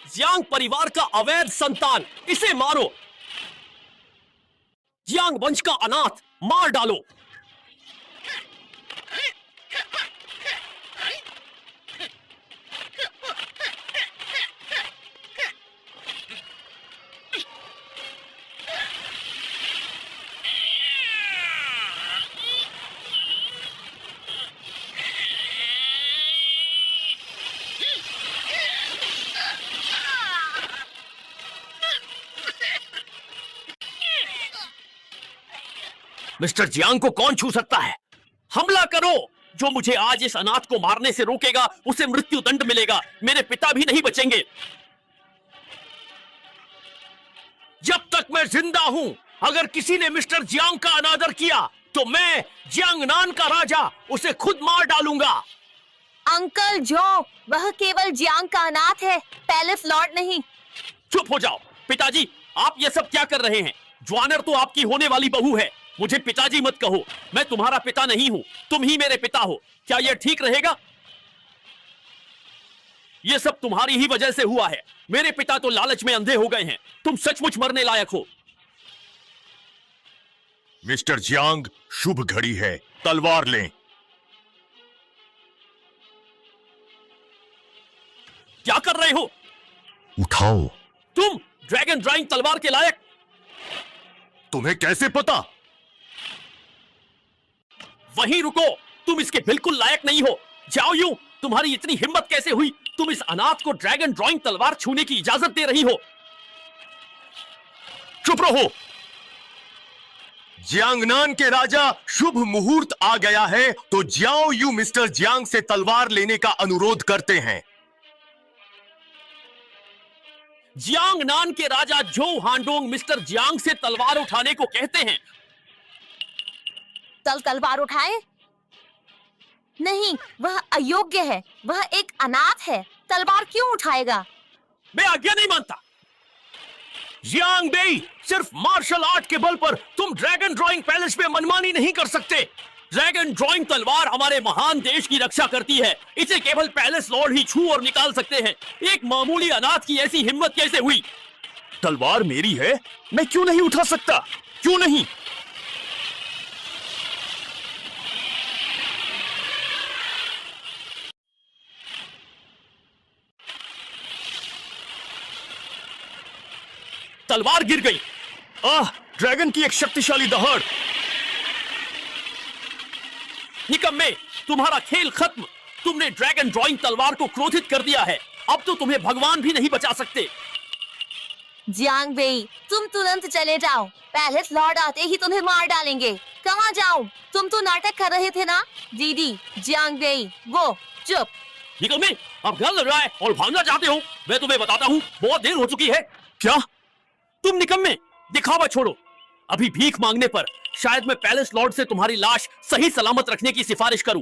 [SPEAKER 2] जियांग परिवार का अवैध संतान, इसे मारो। जियांग वंश का अनाथ, मार डालो।
[SPEAKER 8] मिस्टर जियांग को कौन छू सकता है?
[SPEAKER 2] हमला करो। जो मुझे आज इस अनाथ को मारने से रोकेगा उसे मृत्यु दंड मिलेगा। मेरे पिता भी नहीं बचेंगे।
[SPEAKER 8] जब तक मैं जिंदा हूं, अगर किसी ने मिस्टर जियांग का अनादर किया तो मैं जियांगनान का राजा उसे खुद मार डालूंगा।
[SPEAKER 1] अंकल जो, वह केवल जियांग का अनाथ है, पैलेस लॉर्ड नहीं।
[SPEAKER 2] चुप हो जाओ। पिताजी, आप ये सब क्या कर रहे हैं? ज्वानर तो आपकी होने वाली बहू है। मुझे पिताजी मत कहो, मैं तुम्हारा पिता नहीं हूं, तुम ही मेरे पिता हो। क्या यह ठीक रहेगा? यह सब तुम्हारी ही वजह से हुआ है। मेरे पिता तो लालच में अंधे हो गए हैं। तुम सचमुच मरने लायक हो।
[SPEAKER 4] मिस्टर जियांग, शुभ घड़ी है, तलवार लें।
[SPEAKER 2] क्या कर रहे हो?
[SPEAKER 4] उठाओ।
[SPEAKER 2] तुम ड्रैगन ड्राइंग तलवार के लायक?
[SPEAKER 4] तुम्हें कैसे पता?
[SPEAKER 2] वहीं रुको, तुम इसके बिल्कुल लायक नहीं हो। जाओ यूं, तुम्हारी इतनी हिम्मत कैसे हुई? तुम इस अनाथ को ड्रैगन ड्राइंग तलवार छूने की इजाजत दे रही हो?
[SPEAKER 4] चुप रहो। जियांगनान के राजा, शुभ मुहूर्त आ गया है तो जियाओ यू मिस्टर जियांग से तलवार लेने का अनुरोध करते हैं।
[SPEAKER 2] जियांगनान के राजा जो हांडोंग मिस्टर जियांग से तलवार उठाने को कहते हैं।
[SPEAKER 1] तलवार उठाए? नहीं, वह अयोग्य है, वह एक अनाथ है, तलवार क्यों उठाएगा?
[SPEAKER 2] मैं आज्ञा नहीं मानता।
[SPEAKER 8] जियांग बेई, सिर्फ मार्शल आर्ट के बल पर तुम ड्रैगन ड्राइंग पैलेस में मनमानी नहीं कर सकते।
[SPEAKER 2] ड्रैगन ड्राइंग तलवार हमारे महान देश की रक्षा करती है। इसे केवल पैलेस लॉर्ड ही छू और निकाल सकते हैं। एक मामूली अनाथ की ऐसी हिम्मत कैसे हुई?
[SPEAKER 3] तलवार मेरी है, मैं क्यों नहीं उठा सकता? क्यों नहीं?
[SPEAKER 2] तलवार गिर गई।
[SPEAKER 3] ड्रैगन की एक शक्तिशाली दहाड़।
[SPEAKER 2] निकम्मे, तुम्हारा खेल खत्म। तुमने ड्रैगन ड्राइंग तलवार को क्रोधित कर दिया है। अब तो तुम्हें भगवान भी नहीं बचा सकते।
[SPEAKER 1] जियांग बेई, तुम तुरंत चले जाओ, पैलेस लॉर्ड आते ही तुम्हें मार डालेंगे। कहाँ जाओ? तुम तो नाटक कर रहे थे ना? दीदी, जियांग बेई, वो चुप।
[SPEAKER 2] निकम्मे, अब घर लग रहा है और भागना चाहते हो। मैं तुम्हें बताता हूँ, बहुत देर हो चुकी है। क्या तुम निकम्मे, दिखावा छोड़ो। अभी भीख मांगने पर शायद मैं पैलेस लॉर्ड से तुम्हारी लाश सही सलामत रखने की सिफारिश करूं।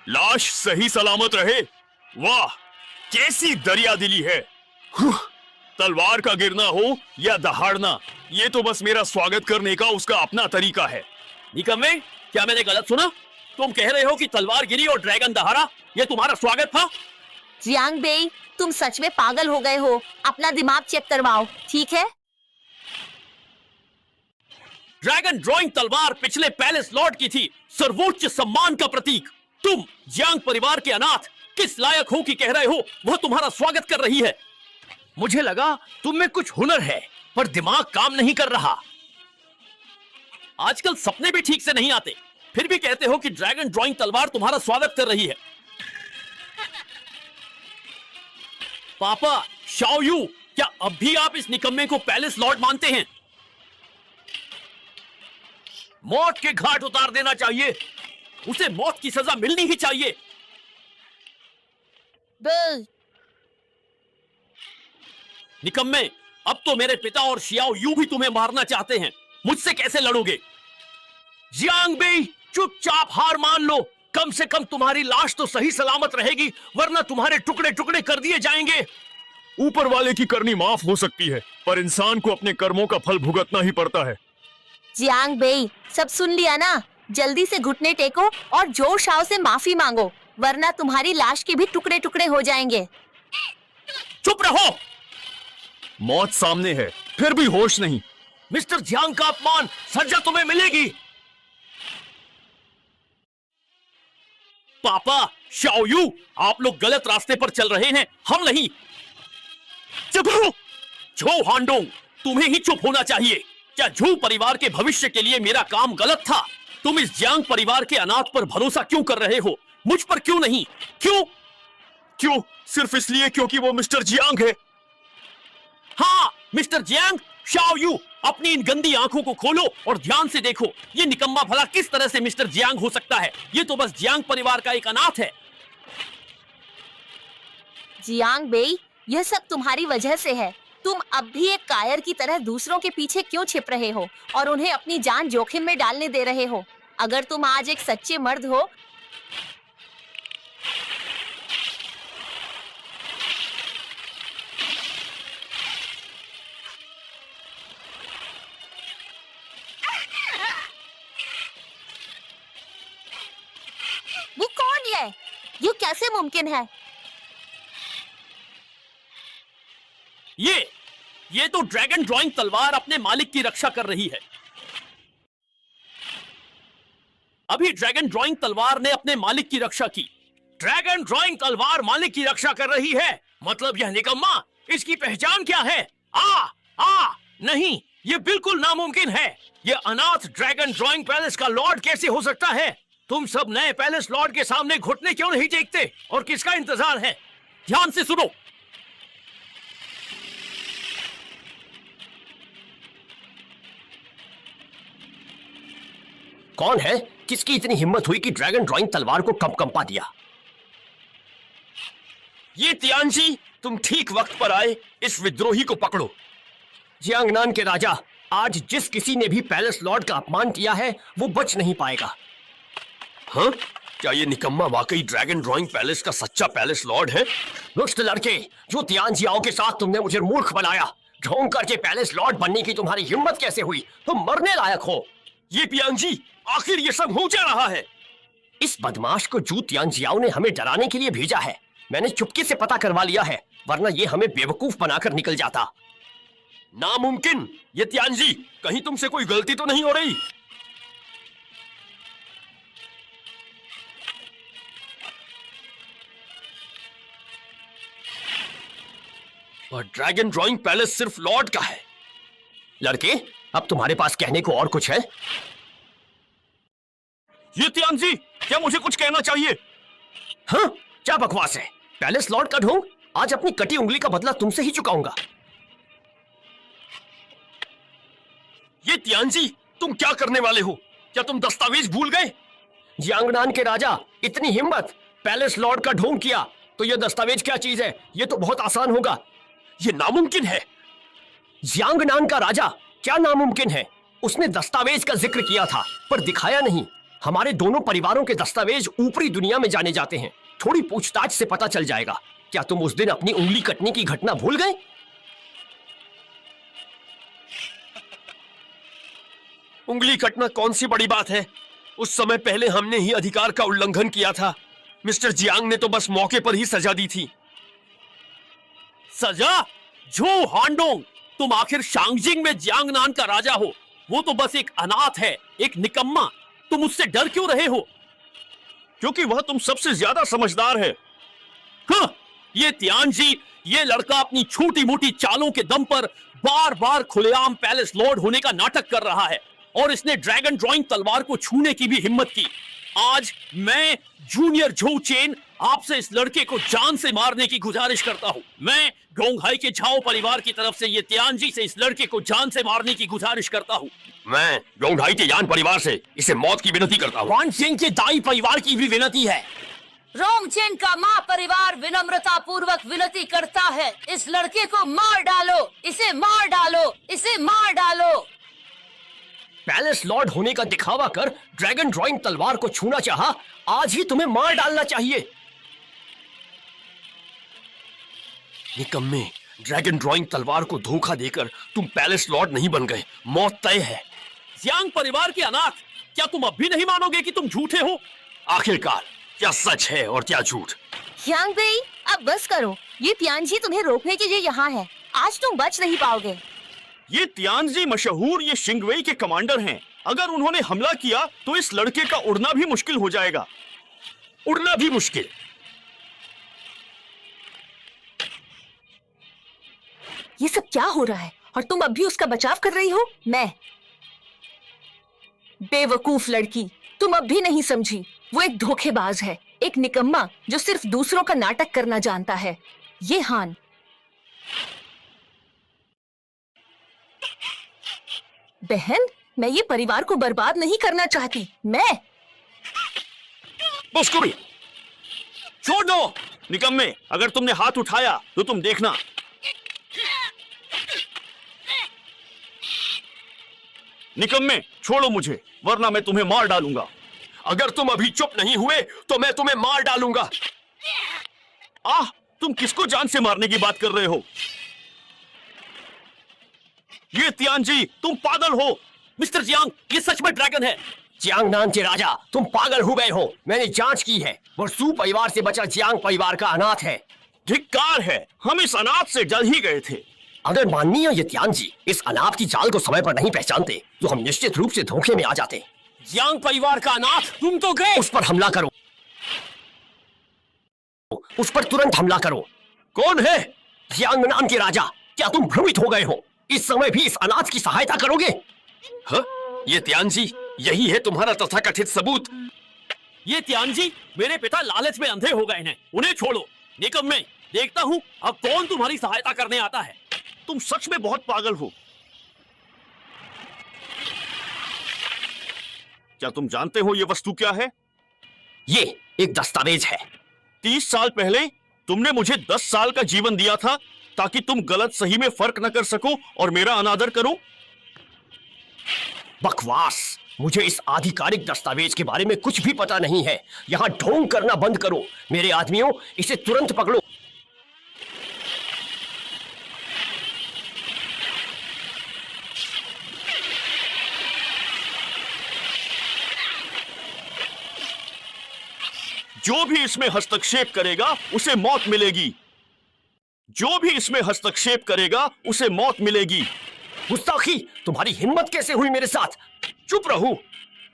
[SPEAKER 3] लाश सही सलामत रहे? वाह, कैसी दरिया दिली है। तलवार का गिरना हो या दहाड़ना, ये तो बस मेरा स्वागत करने का उसका अपना तरीका है।
[SPEAKER 2] निकम्मे, क्या मैंने गलत सुना? तुम कह रहे हो कि तलवार गिरी और ड्रैगन दहाड़ा, ये तुम्हारा स्वागत था?
[SPEAKER 1] जियांग बेई, तुम सच में पागल हो गए हो। अपना दिमाग चेक करवाओ, ठीक है?
[SPEAKER 2] ड्रैगन ड्राइंग तलवार पिछले पैलेस लॉर्ड की थी, सर्वोच्च सम्मान का प्रतीक। तुम जियांग परिवार के अनाथ किस लायक हो कि कह रहे हो वह तुम्हारा स्वागत कर रही है?
[SPEAKER 8] मुझे लगा तुम में कुछ हुनर है, पर दिमाग काम नहीं कर रहा।
[SPEAKER 2] आजकल सपने भी ठीक से नहीं आते, फिर भी कहते हो कि ड्रैगन ड्राइंग तलवार तुम्हारा स्वागत कर रही है। पापा, शाओ यू, क्या अब भी आप इस निकम्मे को पैलेस लॉर्ड मानते हैं?
[SPEAKER 8] मौत के घाट उतार देना चाहिए।
[SPEAKER 2] उसे मौत की सजा मिलनी ही चाहिए।
[SPEAKER 1] बेई,
[SPEAKER 2] निकम्मे, अब तो मेरे पिता और शियाओ यू भी तुम्हें मारना चाहते हैं। मुझसे कैसे लड़ोगे?
[SPEAKER 8] जियांग बेई, चुपचाप हार मान लो। कम से कम तुम्हारी लाश तो सही सलामत रहेगी, वरना तुम्हारे टुकड़े टुकड़े कर दिए जाएंगे।
[SPEAKER 3] ऊपर वाले की करनी माफ हो सकती है, पर इंसान को अपने कर्मों का फल भुगतना ही पड़ता है।
[SPEAKER 1] जियांग बेई, सब सुन लिया ना? जल्दी से घुटने टेको और जो शाओ से माफी मांगो, वरना तुम्हारी लाश के भी टुकड़े टुकड़े हो जाएंगे।
[SPEAKER 2] चुप रहो।
[SPEAKER 3] मौत सामने है, फिर भी होश नहीं।
[SPEAKER 8] मिस्टर जियांग का अपमान सजा तुम्हें मिलेगी।
[SPEAKER 2] पापा, शाओ यू, आप लोग गलत रास्ते पर चल रहे हैं, हम नहीं। चुप रहो। झो हांडोंग, तुम्हें ही चुप होना चाहिए। क्या झू परिवार के भविष्य के लिए मेरा काम गलत था? तुम इस जियांग परिवार के अनाथ पर भरोसा क्यों कर रहे हो? मुझ पर क्यों नहीं? क्यों?
[SPEAKER 3] सिर्फ इसलिए क्योंकि वो मिस्टर जियांग है।
[SPEAKER 2] हाँ, मिस्टर जियांग। शाओ यू, अपनी इन गंदी आंखों को खोलो और ध्यान से देखो, ये निकम्मा भला किस तरह से मिस्टर जियांग हो सकता है? ये तो बस जियांग परिवार का एक अनाथ है।
[SPEAKER 1] जियांग बेई, यह सब तुम्हारी वजह से है। तुम अब भी एक कायर की तरह दूसरों के पीछे क्यों छिप रहे हो और उन्हें अपनी जान जोखिम में डालने दे रहे हो? अगर तुम आज एक सच्चे मर्द हो वो कौन है? ये कैसे मुमकिन है?
[SPEAKER 2] ये तो ड्रैगन ड्राइंग तलवार अपने मालिक की रक्षा कर रही है। अभी ड्रैगन ड्राइंग तलवार ने अपने मालिक की रक्षा की।
[SPEAKER 8] ड्रैगन ड्राइंग तलवार मालिक की रक्षा कर रही है, मतलब यह निकम्मा, इसकी पहचान क्या है? नहीं, यह बिल्कुल नामुमकिन है। यह अनाथ ड्रैगन ड्राइंग पैलेस का लॉर्ड कैसे हो सकता है? तुम सब नए पैलेस लॉर्ड के सामने घुटने क्यों नहीं टेकते और किसका इंतजार है?
[SPEAKER 2] ध्यान से सुनो।
[SPEAKER 8] कौन है? किसकी इतनी हिम्मत हुई कि ड्रैगन ड्राइंग तलवार को कंपा दिया?
[SPEAKER 3] ये तियानजी, तुम ठीक वक्त पर आए। इस विद्रोही को पकड़ो।
[SPEAKER 8] जियांगनान के राजा, आज जिस किसी ने भी पैलेस लॉर्ड का अपमान किया है वो बच नहीं पाएगा।
[SPEAKER 3] हाँ? क्या ये निकम्मा वाकई ड्रैगन ड्राइंग पैलेस का सच्चा पैलेस लॉर्ड है?
[SPEAKER 8] दुष्ट लड़के, जो तियानजियाओं के साथ तुमने मुझे मूर्ख बनाया, ढोंग करके पैलेस लॉर्ड बनने की तुम्हारी हिम्मत कैसे हुई? तुम मरने लायक हो।
[SPEAKER 3] ये पियांगजी, आखिर ये सब हो क्या रहा है?
[SPEAKER 8] इस बदमाश को जू तियानजियाओं ने हमें डराने के लिए भेजा है। मैंने चुपके से पता करवा लिया है, वरना ये हमें बेवकूफ बनाकर निकल जाता।
[SPEAKER 3] नामुमकिन। ये तियानजी, कहीं तुमसे कोई गलती तो नहीं हो रही? और ड्रैगन ड्राइंग पैलेस सिर्फ लॉर्ड का है।
[SPEAKER 8] लड़के, अब तुम्हारे पास कहने को और कुछ है?
[SPEAKER 3] ये तियानजी, क्या मुझे कुछ कहना चाहिए?
[SPEAKER 8] हाँ, क्या बकवास है? पैलेस लॉर्ड का ढोंग, आज अपनी कटी उंगली का बदला तुमसे ही चुकाऊंगा।
[SPEAKER 3] ये तियानजी, तुम क्या करने वाले हो? क्या तुम दस्तावेज भूल गए?
[SPEAKER 8] जियांगनान के राजा, इतनी हिम्मत, पैलेस लॉर्ड का ढोंग किया तो यह दस्तावेज क्या चीज है? यह तो बहुत आसान होगा।
[SPEAKER 3] यह नामुमकिन है।
[SPEAKER 8] जियांगनान का राजा, क्या नामुमकिन है? उसने दस्तावेज का जिक्र किया था पर दिखाया नहीं। हमारे दोनों परिवारों के दस्तावेज ऊपरी दुनिया में जाने जाते हैं, थोड़ी पूछताछ से पता चल जाएगा। क्या तुम उस दिन अपनी उंगली कटने की घटना भूल गए?
[SPEAKER 4] उंगली कटना कौन सी बड़ी बात है? उस समय पहले हमने ही अधिकार का उल्लंघन किया था। मिस्टर जियांग ने तो बस मौके पर ही सजा दी थी।
[SPEAKER 2] सजा? झू हांडोंग, तुम आखिर शांगजिंग में जियांगनान का राजा हो। वो तो बस एक अनाथ है, एक निकम्मा। तुम उससे डर क्यों रहे हो?
[SPEAKER 3] क्योंकि वह तुम सबसे ज्यादा समझदार है।
[SPEAKER 2] हाँ, ये तियानजी, ये लड़का अपनी छोटी मोटी चालों के दम पर बार बार खुलेआम पैलेस लॉर्ड होने का नाटक कर रहा है, और इसने ड्रैगन ड्राइंग तलवार को छूने की भी हिम्मत की। आज मैं जूनियर झो चेन आपसे इस लड़के को जान से मारने की गुजारिश करता हूँ। मैं गोंगहाई के झाओ परिवार की तरफ से ये तियानजी से इस लड़के को जान से मारने की गुजारिश करता हूँ।
[SPEAKER 4] मैं गोंगहाई के यान परिवार से इसे मौत की विनती करता हूँ।
[SPEAKER 2] वान चेंग के दाई परिवार की भी विनती है।
[SPEAKER 9] रोंगचेन का माँ परिवार विनम्रता पूर्वक विनती करता है, इस लड़के को मार डालो, इसे मार डालो, इसे मार डालो।
[SPEAKER 8] पैलेस लॉर्ड होने का दिखावा कर ड्रैगन ड्राइंग तलवार को छूना चाहा, आज ही तुम्हें मार डालना चाहिए।
[SPEAKER 4] निकम्मे, ड्रैगन ड्राइंग तलवार को धोखा देकर तुम पैलेस लॉर्ड नहीं बन गए। मौत तय है।
[SPEAKER 2] जियांग परिवार के अनाथ, क्या तुम अब भी नहीं मानोगे कि तुम झूठे हो?
[SPEAKER 4] आखिरकार क्या सच है और क्या झूठ?
[SPEAKER 6] यांग बेई, अब बस करो। ये तियानजी तुम्हें रोकने के लिए यहाँ है। आज तुम बच नहीं पाओगे।
[SPEAKER 3] ये तियानजी मशहूर ये शिंगवेई के कमांडर हैं। अगर उन्होंने हमला किया तो इस लड़के का उड़ना भी मुश्किल हो जाएगा।
[SPEAKER 4] उड़ना भी मुश्किल?
[SPEAKER 1] ये सब क्या हो रहा है और तुम अब भी उसका बचाव कर रही हो? मैं बेवकूफ लड़की, तुम अब भी नहीं समझी। वो एक धोखेबाज है, एक निकम्मा जो सिर्फ दूसरों का नाटक करना जानता है। ये हान। बहन, मैं ये परिवार को बर्बाद नहीं करना चाहती। मैं
[SPEAKER 3] बस्कुरी, छोड़ दो। निकम्मे, अगर तुमने हाथ उठाया तो तुम देखना। निकम्मे, छोड़ो मुझे, वरना मैं तुम्हें मार डालूंगा।
[SPEAKER 4] अगर तुम अभी चुप नहीं हुए तो मैं तुम्हें मार डालूंगा।
[SPEAKER 3] आह, तुम किसको जान से मारने की बात कर रहे हो? ये तियानजी, तुम पागल हो।
[SPEAKER 2] मिस्टर जियांग, ये सच में ड्रैगन है।
[SPEAKER 8] जियांगनान के राजा, तुम पागल हो गए हो। मैंने जांच की है, वो सू परिवार से बचा जियांग परिवार का अनाथ है।
[SPEAKER 3] धिक्कार है, हम इस अनाथ से डर ही गए थे।
[SPEAKER 8] अगर माननीय ये तियानजी इस अनाथ की चाल को समय पर नहीं पहचानते तो हम निश्चित रूप से धोखे में आ जाते।
[SPEAKER 2] जियांग परिवार का अनाथ, तुम तो गए।
[SPEAKER 8] उस पर हमला करो, उस पर तुरंत हमला करो।
[SPEAKER 4] कौन है?
[SPEAKER 8] जियांगनान के राजा, क्या तुम भ्रमित हो गए हो? इस समय भी इस अनाथ की सहायता करोगे?
[SPEAKER 4] हाँ? ये तियानजी, यही है तुम्हारा तथाकथित सबूत?
[SPEAKER 2] ये तियानजी मेरे पिता लालच में अंधे हो गए हैं, उन्हें छोड़ो। निकम्मे, देखता हूँ अब कौन तुम्हारी सहायता करने आता है।
[SPEAKER 3] तुम सच में बहुत पागल हो। क्या तुम जानते हो ये वस्तु क्या है?
[SPEAKER 8] ये एक दस्तावेज है।
[SPEAKER 3] 30 साल पहले तुमने मुझे 10 साल का जीवन दिया था ताकि तुम गलत सही में फर्क न कर सको और मेरा अनादर करो।
[SPEAKER 8] बकवास, मुझे इस आधिकारिक दस्तावेज के बारे में कुछ भी पता नहीं है। यहाँ ढोंग करना बंद करो। मेरे आदमियों, इसे तुरंत पकड़ो।
[SPEAKER 3] जो भी इसमें हस्तक्षेप करेगा उसे मौत मिलेगी। जो भी इसमें हस्तक्षेप करेगा उसे मौत मिलेगी।
[SPEAKER 8] गुस्ताखी, तुम्हारी हिम्मत कैसे हुई मेरे साथ?
[SPEAKER 4] चुप रहो,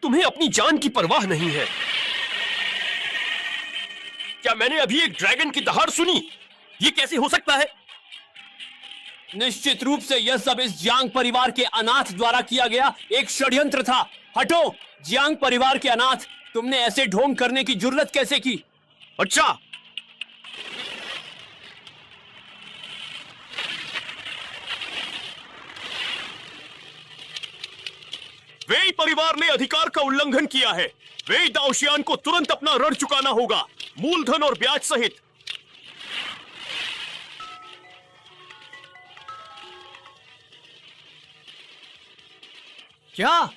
[SPEAKER 4] तुम्हें अपनी जान की परवाह नहीं है। क्या मैंने अभी एक ड्रैगन की दहाड़ सुनी?
[SPEAKER 2] ये कैसे हो सकता है? निश्चित रूप से यह सब इस जियांग परिवार के अनाथ द्वारा किया गया एक षड्यंत्र था। हटो, जियांग परिवार के अनाथ, तुमने ऐसे ढोंग करने की जुर्रत कैसे की?
[SPEAKER 3] अच्छा, वेई परिवार ने अधिकार का उल्लंघन किया है। वेई दाओशियान को तुरंत अपना ऋण चुकाना होगा, मूलधन और ब्याज सहित।
[SPEAKER 5] क्या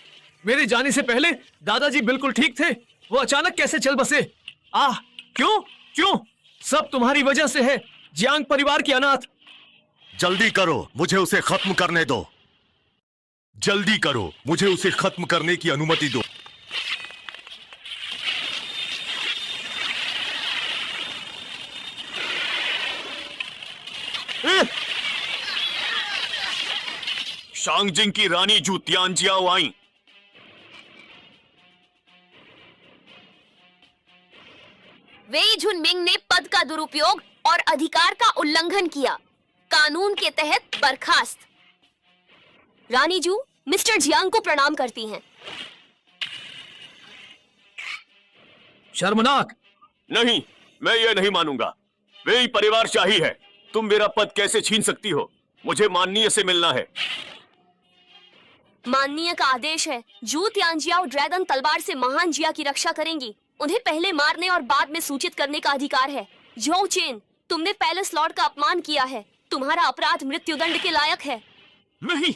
[SPEAKER 5] मेरे जाने से पहले दादाजी बिल्कुल ठीक थे? वो अचानक कैसे चल बसे? आह, क्यों क्यों? सब तुम्हारी वजह से है, जियांग परिवार के अनाथ।
[SPEAKER 10] जल्दी करो, मुझे उसे खत्म करने दो।
[SPEAKER 4] जल्दी करो, मुझे उसे खत्म करने की अनुमति दो।
[SPEAKER 3] शांगजिंग की रानी जू तियानजियाओ आई।
[SPEAKER 1] वेई झुनमिंग ने पद का दुरुपयोग और अधिकार का उल्लंघन किया। कानून के तहत बर्खास्त। रानी जू मिस्टर जियांग को प्रणाम करती हैं।
[SPEAKER 5] शर्मनाक।
[SPEAKER 3] नहीं, मैं ये नहीं मानूंगा। वेई परिवारशाही है। तुम मेरा पद कैसे छीन सकती हो? मुझे माननीय से मिलना है।
[SPEAKER 1] माननीय का आदेश है। जू तियानजियाओ ड्रैगन तलवार से महान जिया की रक्षा करेंगी। उन्हें पहले मारने और बाद में सूचित करने का अधिकार है। झोउ चेन, तुमने पैलेस लॉर्ड का अपमान किया है। तुम्हारा अपराध मृत्युदंड के लायक है।
[SPEAKER 3] नहीं,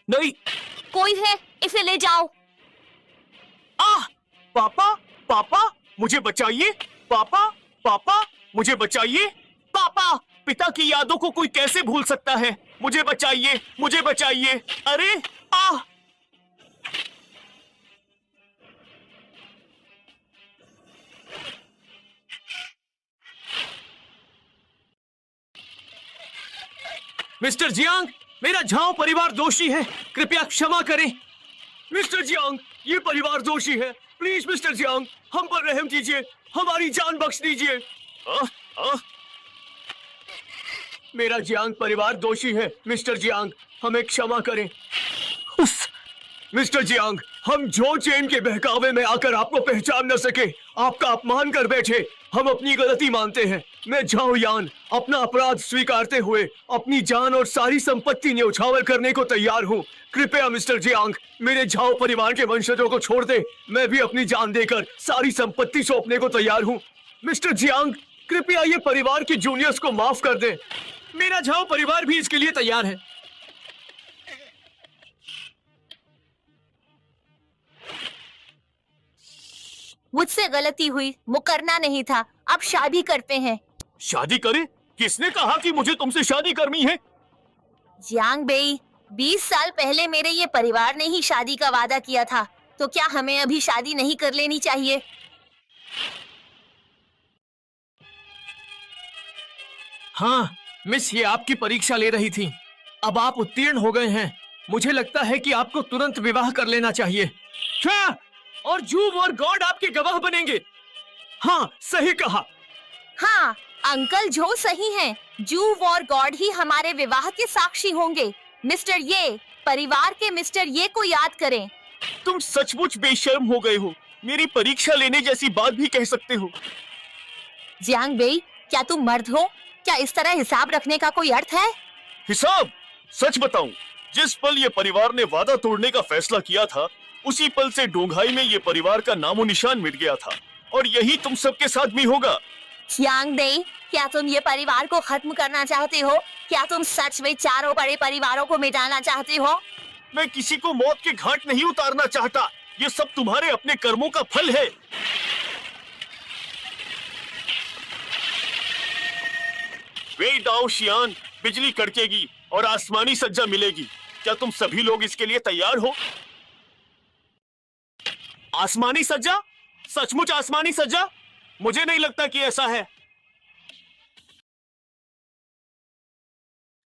[SPEAKER 5] नहीं।
[SPEAKER 1] कोई है, इसे ले जाओ।
[SPEAKER 3] पापा, पापा, मुझे बचाइए। पापा, पापा, मुझे बचाइए। पापा, पिता की यादों को कोई कैसे भूल सकता है? मुझे बचाइए, मुझे बचाइए। अरे
[SPEAKER 5] मिस्टर जियांग, मेरा झाओ परिवार दोषी है, कृपया क्षमा करें।
[SPEAKER 3] मिस्टर जियांग, ये परिवार दोषी है। प्लीज मिस्टर जियांग, हम पर रहम कीजिए, हमारी जान बख्श दीजिए।
[SPEAKER 5] मेरा जियांग परिवार दोषी है। मिस्टर जियांग, हमें क्षमा करें।
[SPEAKER 3] मिस्टर जियांग, हम झोउ चेन के बहकावे में आकर आपको पहचान न सके, आपका अपमान कर बैठे। हम अपनी गलती मानते हैं। मैं झाओ यान अपना अपराध स्वीकारते हुए अपनी जान और सारी संपत्ति न्यौछावर करने को तैयार हूँ। कृपया मिस्टर जियांग, मेरे झाओ परिवार के वंशजों को छोड़ दे। मैं भी अपनी जान देकर सारी संपत्ति सौंपने को तैयार हूँ। मिस्टर जियांग, कृपया ये परिवार के जूनियर्स को माफ कर दें।
[SPEAKER 5] मेरा झाओ परिवार भी इसके लिए तैयार है।
[SPEAKER 9] मुझसे गलती हुई, मुकरना नहीं था। अब शादी करते हैं।
[SPEAKER 3] शादी करें? किसने कहा कि मुझे तुमसे शादी करनी है?
[SPEAKER 9] जियांग बेई, 20 साल पहले मेरे ये परिवार ने ही शादी का वादा किया था, तो क्या हमें अभी शादी नहीं कर लेनी चाहिए?
[SPEAKER 5] हाँ मिस, ये आपकी परीक्षा ले रही थी। अब आप उत्तीर्ण हो गए हैं। मुझे लगता है कि आपको तुरंत विवाह कर लेना चाहिए। क्या? और जू और गॉड आपके गवाह बनेंगे। हाँ, सही कहा।
[SPEAKER 9] हाँ, अंकल जो सही हैं। जू और गॉड ही हमारे विवाह के साक्षी होंगे। मिस्टर ये, परिवार के मिस्टर ये को याद करें।
[SPEAKER 3] तुम सचमुच बेशर्म हो गए हो। मेरी परीक्षा लेने जैसी बात भी कह सकते हो।
[SPEAKER 9] जियांग बेई, क्या तुम मर्द हो? क्या इस तरह हिसाब रखने का कोई अर्थ है?
[SPEAKER 3] हिसाब? सच बताऊं, जिस पल ये परिवार ने वादा तोड़ने का फैसला किया था, उसी पल से डोंघाई में ये परिवार का नामो निशान मिट गया था। और यही तुम सबके साथ भी होगा।
[SPEAKER 9] जियांग बेई, क्या तुम ये परिवार को खत्म करना चाहते हो? क्या तुम सच में चारों बड़े परिवारों को मिटाना चाहते हो?
[SPEAKER 3] मैं किसी को मौत के घाट नहीं उतारना चाहता। ये सब तुम्हारे अपने कर्मों का फल है। वेई दाओ शियान, बिजली कड़केगी और आसमानी सज्जा मिलेगी। क्या तुम सभी लोग इसके लिए तैयार हो? आसमानी सज्जा? सचमुच आसमानी सज्जा? मुझे नहीं लगता कि ऐसा है।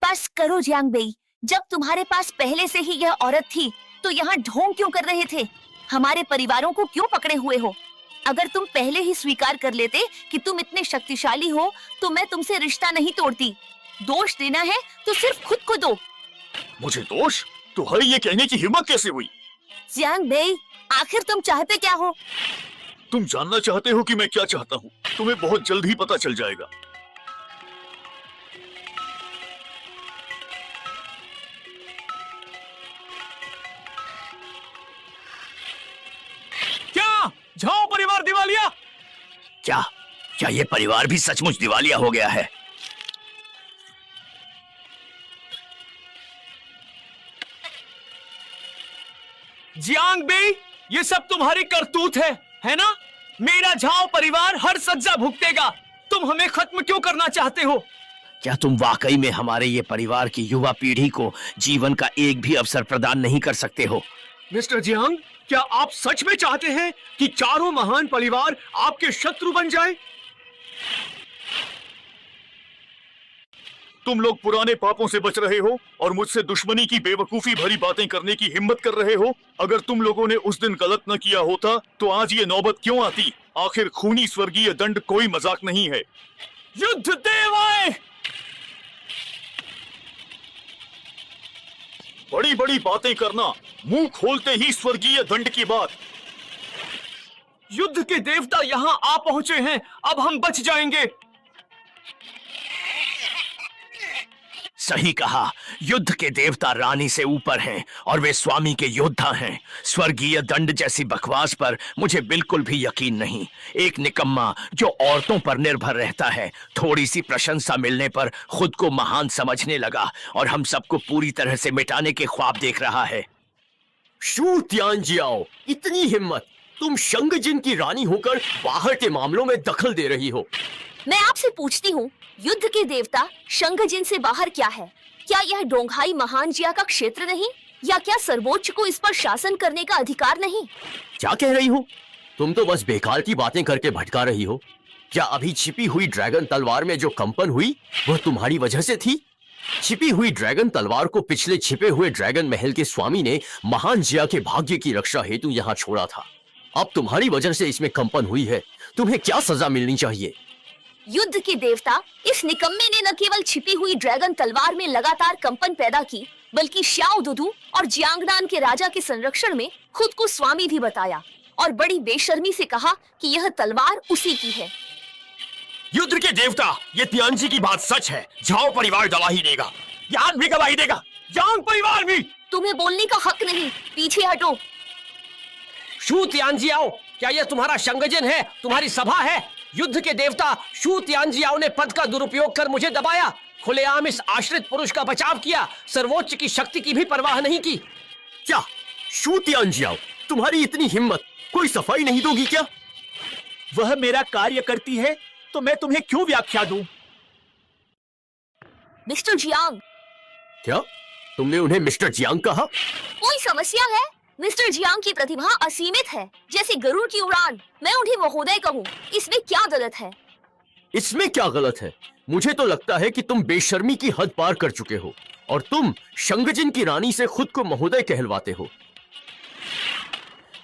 [SPEAKER 9] बस करो जियांग बेई, जब तुम्हारे पास पहले से ही यह औरत थी, तो यहाँ ढोंग क्यों कर रहे थे? हमारे परिवारों को क्यों पकड़े हुए हो? अगर तुम पहले ही स्वीकार कर लेते कि तुम इतने शक्तिशाली हो, तो मैं तुमसे रिश्ता नहीं तोड़ती। दोष देना है तो सिर्फ खुद को दो।
[SPEAKER 3] मुझे दोष? तुम्हारी ये कहने की हिम्मत कैसे हुई?
[SPEAKER 9] जियांग बेई, आखिर तुम चाहते क्या हो?
[SPEAKER 3] तुम जानना चाहते हो कि मैं क्या चाहता हूँ? तुम्हें बहुत जल्द ही पता चल जाएगा।
[SPEAKER 5] क्या झाओ परिवार दिवालिया?
[SPEAKER 8] क्या क्या ये परिवार भी सचमुच दिवालिया हो गया है?
[SPEAKER 5] जियांग बेई, ये सब तुम्हारी करतूत है ना? मेरा झाओ परिवार हर सज्जा भुगतेगा। तुम हमें खत्म क्यों करना चाहते हो?
[SPEAKER 8] क्या तुम वाकई में हमारे ये परिवार की युवा पीढ़ी को जीवन का एक भी अवसर प्रदान नहीं कर सकते हो?
[SPEAKER 5] मिस्टर जियांग, क्या आप सच में चाहते हैं कि चारों महान परिवार आपके शत्रु बन जाएं?
[SPEAKER 3] तुम लोग पुराने पापों से बच रहे हो और मुझसे दुश्मनी की बेवकूफी भरी बातें करने की हिम्मत कर रहे हो। अगर तुम लोगों ने उस दिन गलत न किया होता तो आज ये नौबत क्यों आती? आखिर खूनी स्वर्गीय दंड कोई मजाक नहीं है।
[SPEAKER 5] युद्ध देवाए!
[SPEAKER 3] बड़ी बड़ी बातें करना, मुंह खोलते ही स्वर्गीय दंड की बात।
[SPEAKER 5] युद्ध के देवता यहाँ आ पहुंचे हैं, अब हम बच जाएंगे।
[SPEAKER 8] सही कहा, युद्ध के देवता रानी से ऊपर हैं और वे स्वामी के योद्धा हैं। स्वर्गीय दंड जैसी बकवास पर मुझे बिल्कुल भी यकीन नहीं। एक निकम्मा जो औरतों पर निर्भर रहता है, थोड़ी सी प्रशंसा मिलने पर खुद को महान समझने लगा और हम सबको पूरी तरह से मिटाने के ख्वाब देख रहा है।
[SPEAKER 7] शू तियानजियाओ, इतनी हिम्मत! तुम शंगजिन की रानी होकर बाहर के मामलों में दखल दे रही हो।
[SPEAKER 1] मैं आपसे पूछती हूँ, युद्ध के देवता शंगजिन से बाहर क्या है? क्या यह डोंघाई महान जिया का क्षेत्र नहीं? या क्या सर्वोच्च को इस पर शासन करने का अधिकार नहीं?
[SPEAKER 7] क्या कह रही हो? तुम तो बस बेकार की बातें करके भटका रही हो। क्या अभी छिपी हुई ड्रैगन तलवार में जो कंपन हुई वह तुम्हारी वजह से थी? छिपी हुई ड्रैगन तलवार को पिछले छिपे हुए ड्रैगन महल के स्वामी ने महान जिया के भाग्य की रक्षा हेतु यहाँ छोड़ा था। अब तुम्हारी वजह से इसमें कंपन हुई है। तुम्हें क्या सजा मिलनी चाहिए?
[SPEAKER 1] युद्ध के देवता, इस निकम्मे ने न केवल छिपी हुई ड्रैगन तलवार में लगातार कंपन पैदा की, बल्कि श्याओ दुदू और जियांगनान के राजा के संरक्षण में खुद को स्वामी भी बताया और बड़ी बेशर्मी से कहा कि यह तलवार उसी की है।
[SPEAKER 4] युद्ध के देवता, ये तियानजी की बात सच है। झाओ परिवार गवाही देगा, यान भी गवाही देगा, यांग परिवार भी।
[SPEAKER 1] तुम्हें बोलने का हक नहीं, पीछे हटो।
[SPEAKER 7] शू तियानजियाओ, क्या यह तुम्हारा शंगजिन है, तुम्हारी सभा है? युद्ध के देवता शू तियानजियाओ ने पद का दुरुपयोग कर मुझे दबाया, खुलेआम इस आश्रित पुरुष का बचाव किया, सर्वोच्च की शक्ति की भी परवाह नहीं की। क्या शू तियानजियाओ, तुम्हारी इतनी हिम्मत, कोई सफाई नहीं दोगी क्या?
[SPEAKER 3] वह मेरा कार्य करती है तो मैं तुम्हें क्यों व्याख्या दूं?
[SPEAKER 1] Mister Jiang.
[SPEAKER 7] क्या तुमने उन्हें मिस्टर जियांग कहा?
[SPEAKER 1] कोई समस्या है? मिस्टर जियांग की प्रतिभा असीमित है, जैसे गरुड़ की उड़ान। मैं उन्हें महोदय कहूँ, इसमें क्या गलत है?
[SPEAKER 7] इसमें क्या गलत है? मुझे तो लगता है कि तुम बेशर्मी की हद पार कर चुके हो और तुम शंगजिन की रानी से खुद को महोदय कहलवाते हो।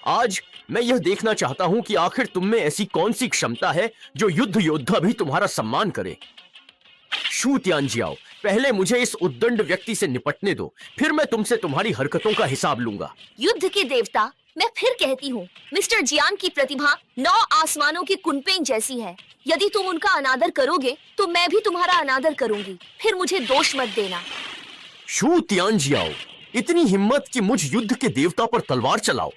[SPEAKER 7] आज मैं यह देखना चाहता हूं कि आखिर तुम में ऐसी कौन सी क्षमता है जो युद्ध योद्धा भी तुम्हारा सम्मान करे। शू तियानजियाओ, पहले मुझे इस उद्दंड व्यक्ति से निपटने दो, फिर मैं तुमसे तुम्हारी हरकतों का हिसाब लूंगा।
[SPEAKER 1] युद्ध के देवता, मैं फिर कहती हूँ, मिस्टर जियांग की प्रतिभा 9 आसमानों की कुनपेंग जैसी है। यदि तुम उनका अनादर करोगे तो मैं भी तुम्हारा अनादर करूंगी, फिर मुझे दोष मत देना।
[SPEAKER 7] शू तियानजियाओ, इतनी हिम्मत कि मुझ युद्ध के देवता पर तलवार चलाओ।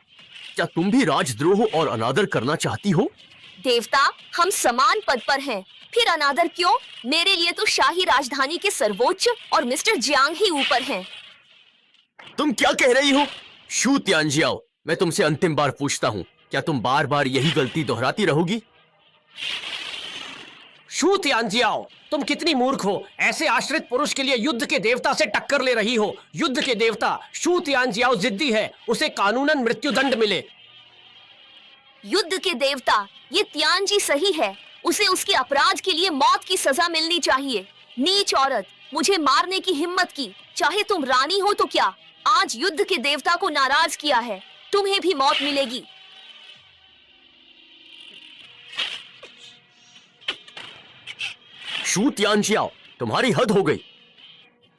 [SPEAKER 7] क्या तुम भी राजद्रोह और अनादर करना चाहती हो?
[SPEAKER 1] देवता, हम समान पद पर हैं, फिर अनादर क्यों? मेरे लिए तो शाही राजधानी के सर्वोच्च और मिस्टर जियांग ही ऊपर हैं।
[SPEAKER 7] तुम क्या कह रही हो? शू तियानजियाओ, मैं तुमसे अंतिम बार पूछता हूँ, क्या तुम बार बार यही गलती दोहराती रहोगी? शू तियानजियाओ, तुम कितनी मूर्ख हो, ऐसे आश्रित पुरुष के लिए युद्ध के देवता से टक्कर ले रही हो। युद्ध के देवता शू तियानजियाओ जिद्दी है, उसे कानूनन मृत्युदंड मिले।
[SPEAKER 1] युद्ध के देवता, ये तियानजी सही है, उसे उसके अपराध के लिए मौत की सजा मिलनी चाहिए। नीच औरत, मुझे मारने की हिम्मत की, चाहे तुम रानी हो तो क्या। आज युद्ध के देवता को नाराज किया है, तुम्हें भी मौत मिलेगी।
[SPEAKER 7] शू तियानजियाओ, तुम्हारी हद हो गई।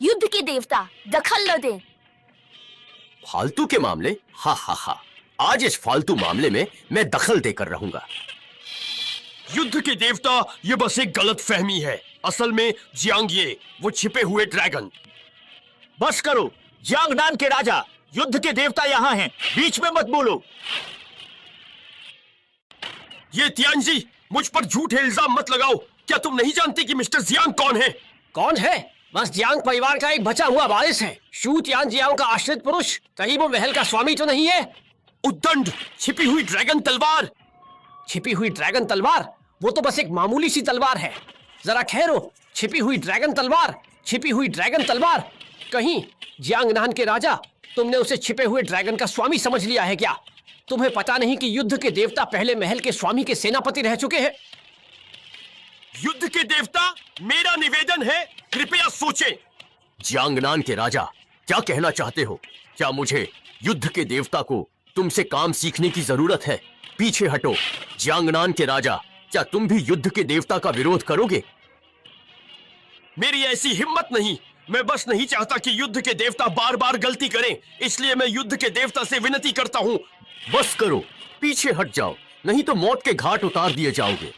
[SPEAKER 1] युद्ध के देवता, दखल न दें।
[SPEAKER 7] फालतू के मामले? हा हा हा, आज इस फालतू मामले में मैं दखल देकर रहूंगा।
[SPEAKER 4] युद्ध के देवता, ये बस एक गलत फहमी है। असल में जियांग ये वो छिपे हुए ड्रैगन।
[SPEAKER 3] बस करो, जियांगनान के राजा, युद्ध के देवता यहाँ हैं, बीच में मत बोलो।
[SPEAKER 4] ये तियानजी, मुझ पर झूठे इल्जाम मत लगाओ। क्या तुम नहीं जानते कि मिस्टर जियांग कौन है?
[SPEAKER 7] कौन है? बस जियांग परिवार का एक बचा हुआ वारिस है। शू तियानजियाओ का आश्रित पुरुष, कहीं वो महल का स्वामी तो नहीं है?
[SPEAKER 4] उद्दंड, छिपी हुई ड्रैगन तलवार।
[SPEAKER 7] छिपी हुई ड्रैगन तलवार? वो तो बस एक मामूली सी तलवार है।
[SPEAKER 5] जरा ठहरो, छिपी हुई ड्रैगन तलवार, छिपी हुई ड्रैगन तलवार। कहीं जियांगनान के राजा, तुमने उसे छिपे हुए ड्रैगन का स्वामी समझ लिया है क्या? तुम्हें पता नहीं कि युद्ध के देवता पहले महल के स्वामी के सेनापति रह चुके हैं?
[SPEAKER 4] युद्ध के देवता? मेरा निवेदन है, कृपया सोचें।
[SPEAKER 7] जियांगनान के राजा, क्या कहना चाहते हो? क्या मुझे युद्ध के देवता को तुमसे काम सीखने की जरूरत है? पीछे हटो। जियांगनान के राजा, क्या तुम भी युद्ध के देवता का विरोध करोगे?
[SPEAKER 4] मेरी ऐसी हिम्मत नहीं। मैं बस नहीं चाहता कि युद्ध के देवता बार बार गलती करें, इसलिए मैं युद्ध के देवता से विनती करता हूं।
[SPEAKER 7] बस करो, पीछे हट जाओ, नहीं तो मौत के घाट उतार दिए जाओगे।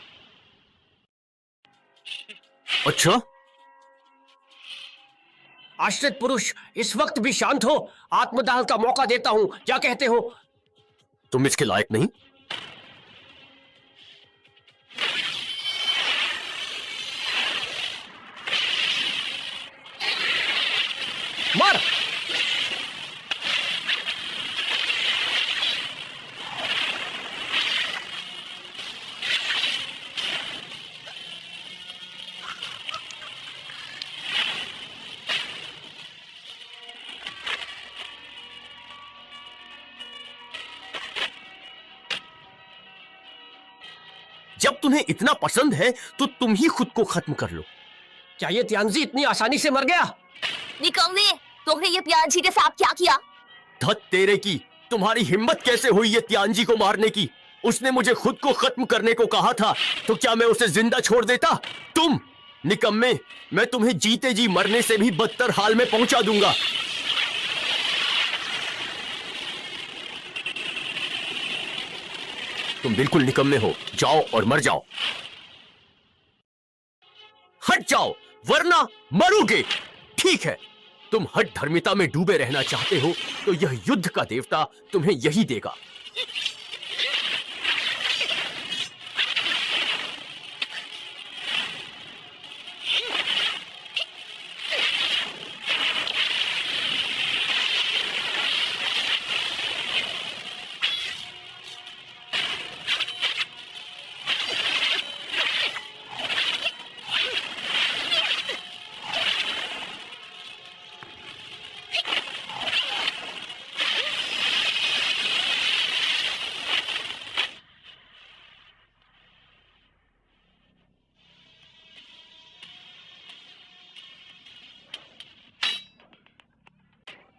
[SPEAKER 7] अच्छा,
[SPEAKER 5] आश्रित पुरुष, इस वक्त भी शांत हो। आत्मदाह का मौका देता हूं, क्या कहते हो?
[SPEAKER 7] तुम इसके लायक नहीं।
[SPEAKER 5] मार।
[SPEAKER 7] जब तुम्हें इतना पसंद है तो तुम ही खुद को खत्म कर लो।
[SPEAKER 5] क्या ये तियांजी इतनी आसानी से मर गया?
[SPEAKER 1] निकम्मे, तुमने ये तियांजी के साथ क्या किया?
[SPEAKER 7] धत तेरे की, तुम्हारी हिम्मत कैसे हुई ये तियांजी को मारने की? उसने मुझे खुद को खत्म करने को कहा था, तो क्या मैं उसे जिंदा छोड़ देता? तुम निकम्मे, मैं तुम्हें जीते जी मरने से भी बदतर हाल में पहुंचा दूंगा। तुम बिल्कुल निकम्मे हो, जाओ और मर जाओ। हट जाओ वरना मरोगे। ठीक है, तुम हठ धर्मिता में डूबे रहना चाहते हो तो यह युद्ध का देवता तुम्हें यही देगा।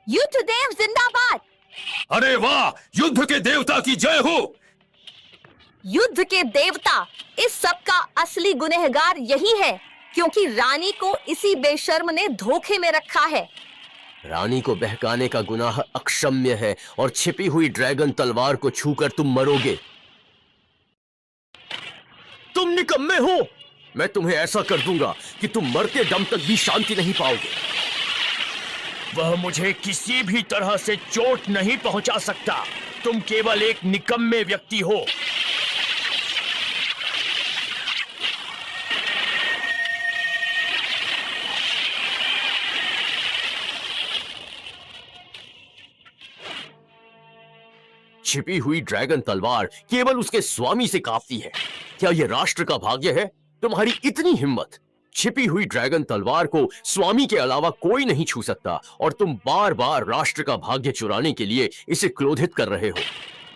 [SPEAKER 9] युद्धदेव जिंदाबाद!
[SPEAKER 4] अरे वाह, युद्ध के देवता की जय हो।
[SPEAKER 1] युद्ध के देवता, इस सब का असली गुनहगार यही है, क्योंकि रानी को इसी बेशर्म ने धोखे में रखा है।
[SPEAKER 7] रानी को बहकाने का गुनाह अक्षम्य है और छिपी हुई ड्रैगन तलवार को छूकर तुम मरोगे। तुम निकम्मे हो। मैं तुम्हें ऐसा कर दूंगा कि तुम मरते दम तक भी शांति नहीं पाओगे।
[SPEAKER 3] वह मुझे किसी भी तरह से चोट नहीं पहुंचा सकता। तुम केवल एक निकम्मे व्यक्ति हो।
[SPEAKER 7] छिपी हुई ड्रैगन तलवार केवल उसके स्वामी से कांपती है। क्या यह राष्ट्र का भाग्य है? तुम्हारी इतनी हिम्मत! छिपी हुई ड्रैगन तलवार को स्वामी के अलावा कोई नहीं छू सकता और तुम बार बार राष्ट्र का भाग्य चुराने के लिए इसे क्रोधित कर रहे हो।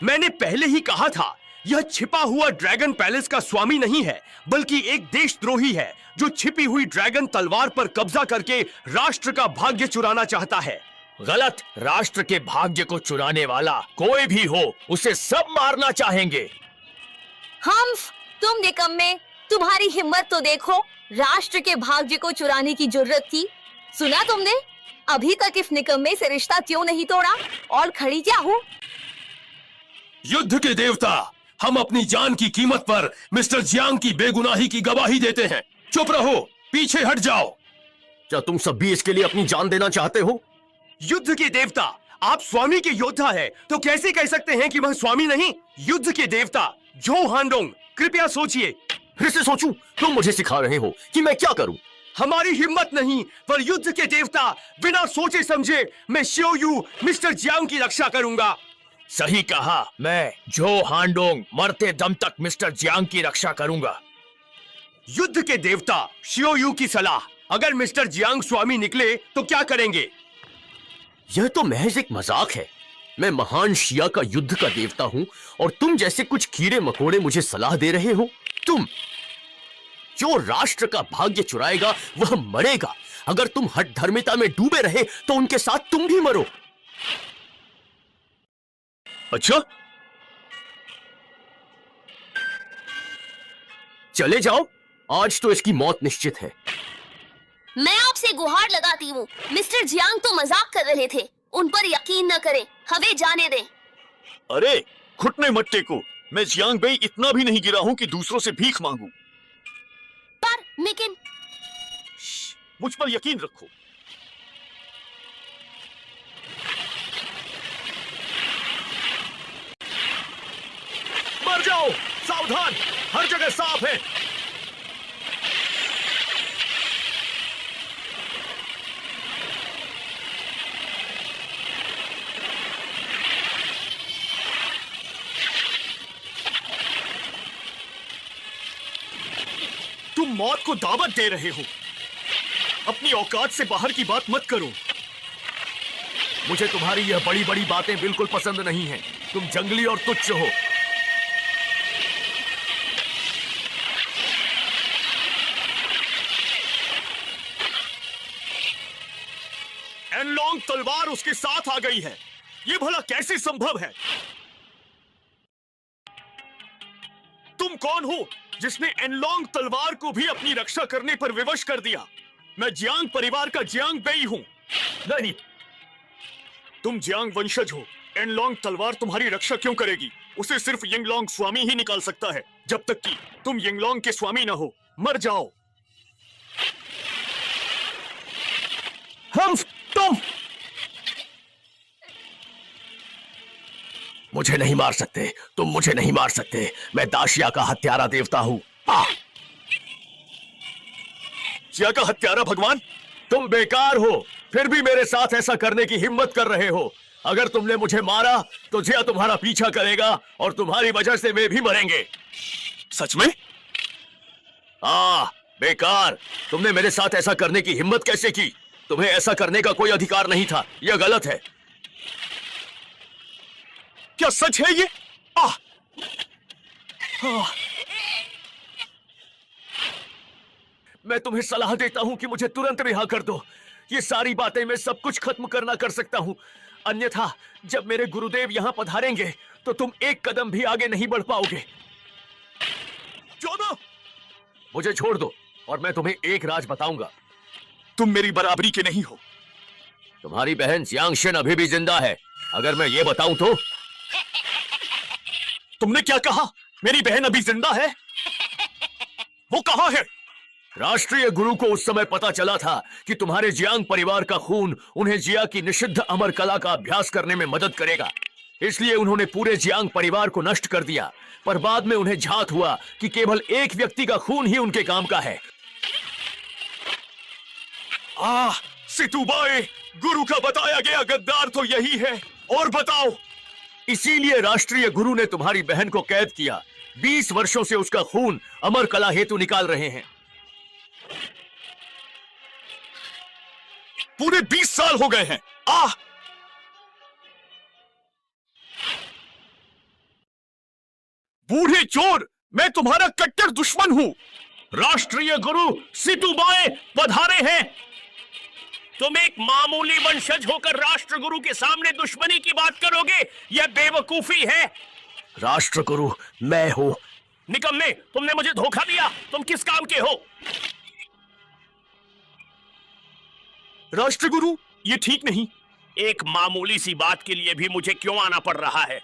[SPEAKER 4] मैंने पहले ही कहा था, यह छिपा हुआ ड्रैगन पैलेस का स्वामी नहीं है, बल्कि एक देशद्रोही है जो छिपी हुई ड्रैगन तलवार पर कब्जा करके राष्ट्र का भाग्य चुराना चाहता है।
[SPEAKER 3] गलत। राष्ट्र के भाग्य को चुराने वाला कोई भी हो, उसे सब मारना चाहेंगे।
[SPEAKER 1] हम्फ, तुम निकम्मे, तुम्हारी हिम्मत तो देखो। राष्ट्र के भाग्य को चुराने की जरूरत थी। सुना तुमने? अभी तक इस निकम्मे से रिश्ता क्यों नहीं तोड़ा? और खड़ी क्या हो?
[SPEAKER 4] युद्ध के देवता, हम अपनी जान की कीमत पर मिस्टर जियांग की बेगुनाही की गवाही देते हैं। चुप रहो, पीछे हट जाओ।
[SPEAKER 7] क्या तुम सब भी इसके लिए अपनी जान देना चाहते हो?
[SPEAKER 4] युद्ध के देवता, आप स्वामी के योद्धा हैं, तो कैसे कह सकते हैं कि वह स्वामी नहीं? युद्ध के देवता जो हांडोंग, कृपया सोचिए।
[SPEAKER 7] फिर से सोचूं? तुम मुझे सिखा रहे हो कि मैं क्या करूं?
[SPEAKER 4] हमारी हिम्मत नहीं, पर युद्ध के देवता, बिना सोचे समझे मैं शियोयू मिस्टर जियांग की रक्षा करूंगा।
[SPEAKER 3] सही कहा। मैं जो हांडोंग मरते दम तक मिस्टर जियांग की रक्षा करूंगा।
[SPEAKER 4] युद्ध के देवता शियोयू की सलाह, अगर मिस्टर जियांग स्वामी निकले तो क्या करेंगे?
[SPEAKER 7] यह तो महज एक मजाक है। मैं महान शिया का युद्ध का देवता हूं और तुम जैसे कुछ कीड़े मकोड़े मुझे सलाह दे रहे हो। तुम, जो राष्ट्र का भाग्य चुराएगा वह मरेगा। अगर तुम हठ धर्मिता में डूबे रहे तो उनके साथ तुम भी मरो।
[SPEAKER 3] अच्छा,
[SPEAKER 7] चले जाओ, आज तो इसकी मौत निश्चित है।
[SPEAKER 6] मैं आपसे गुहार लगाती हूँ, मिस्टर जियांग तो मजाक कर रहे थे। उन पर यकीन न करें, हमें जाने दें।
[SPEAKER 3] अरे घुटने मत टेको। मैं जियांग बेई इतना भी नहीं गिरा हूं कि दूसरों से भीख मांगूं।
[SPEAKER 6] पर लेकिन
[SPEAKER 3] मुझ पर यकीन रखो।
[SPEAKER 4] मर जाओ, सावधान, हर जगह सांप है।
[SPEAKER 3] तुम मौत को दावत दे रहे हो। अपनी औकात से बाहर की बात मत करो।
[SPEAKER 4] मुझे तुम्हारी यह बड़ी बड़ी बातें बिल्कुल पसंद नहीं हैं। तुम जंगली और तुच्छ हो। एनलॉन्ग तलवार उसके साथ आ गई है। यह भला कैसे संभव है? तुम कौन हो जिसने एनलॉन्ग तलवार को भी अपनी रक्षा करने पर विवश कर दिया? मैं जियांग परिवार का जियांग बेई हूं। नहीं, तुम जियांग वंशज हो। एनलॉन्ग तलवार तुम्हारी रक्षा क्यों करेगी? उसे सिर्फ यिंगलॉन्ग स्वामी ही निकाल सकता है। जब तक कि तुम यिंगलॉन्ग के स्वामी न हो, मर जाओ।
[SPEAKER 7] तुम मुझे नहीं मार सकते। तुम मुझे नहीं मार सकते। मैं दाशिया का हत्यारा देवता हूं।
[SPEAKER 3] जिया का हत्यारा भगवान?
[SPEAKER 4] तुम बेकार हो, फिर भी मेरे साथ ऐसा करने की हिम्मत कर रहे हो। अगर तुमने मुझे मारा तो जिया तुम्हारा पीछा करेगा और तुम्हारी वजह से वे भी मरेंगे।
[SPEAKER 3] सच में?
[SPEAKER 4] बेकार। तुमने मेरे साथ ऐसा करने की हिम्मत कैसे की? तुम्हें ऐसा करने का कोई अधिकार नहीं था। यह गलत है।
[SPEAKER 3] क्या सच है ये?
[SPEAKER 4] मैं तुम्हें सलाह देता हूं कि मुझे तुरंत रिहा कर दो। ये सारी बातें मैं सब कुछ खत्म करना कर सकता हूं। अन्यथा जब मेरे गुरुदेव यहां पधारेंगे तो तुम एक कदम भी आगे नहीं बढ़ पाओगे।
[SPEAKER 3] चौदह,
[SPEAKER 4] मुझे छोड़ दो और मैं तुम्हें एक राज बताऊंगा।
[SPEAKER 3] तुम मेरी बराबरी के नहीं हो।
[SPEAKER 4] तुम्हारी बहन जियांगशन अभी भी जिंदा है। अगर मैं ये बताऊं तो?
[SPEAKER 3] तुमने क्या कहा? मेरी बहन अभी जिंदा है? वो कहां है?
[SPEAKER 4] राष्ट्रीय गुरु को उस समय पता चला था कि तुम्हारे जियांग परिवार का खून उन्हें जिया की निषिद्ध अमर कला का अभ्यास करने में मदद करेगा। इसलिए उन्होंने पूरे जियांग परिवार को नष्ट कर दिया। पर बाद में उन्हें झात हुआ कि केवल एक व्यक्ति का खून ही उनके काम का है।
[SPEAKER 3] सितुबाए, गुरु का बताया गया गद्दार तो यही है। और बताओ।
[SPEAKER 4] इसीलिए राष्ट्रीय गुरु ने तुम्हारी बहन को कैद किया। 20 वर्षों से उसका खून अमर कला हेतु निकाल रहे हैं।
[SPEAKER 3] पूरे 20 साल हो गए हैं। बूढ़े चोर, मैं तुम्हारा कट्टर दुश्मन हूं।
[SPEAKER 4] राष्ट्रीय गुरु सितुबाए पधारे हैं।
[SPEAKER 8] तुम एक मामूली वंशज होकर राष्ट्रगुरु के सामने दुश्मनी की बात करोगे? यह बेवकूफी है।
[SPEAKER 7] राष्ट्रगुरु मैं हूं।
[SPEAKER 8] निकम्मे, तुमने मुझे धोखा दिया। तुम किस काम के हो?
[SPEAKER 3] राष्ट्रगुरु, ये ठीक नहीं।
[SPEAKER 8] एक मामूली सी बात के लिए भी मुझे क्यों आना पड़ रहा है?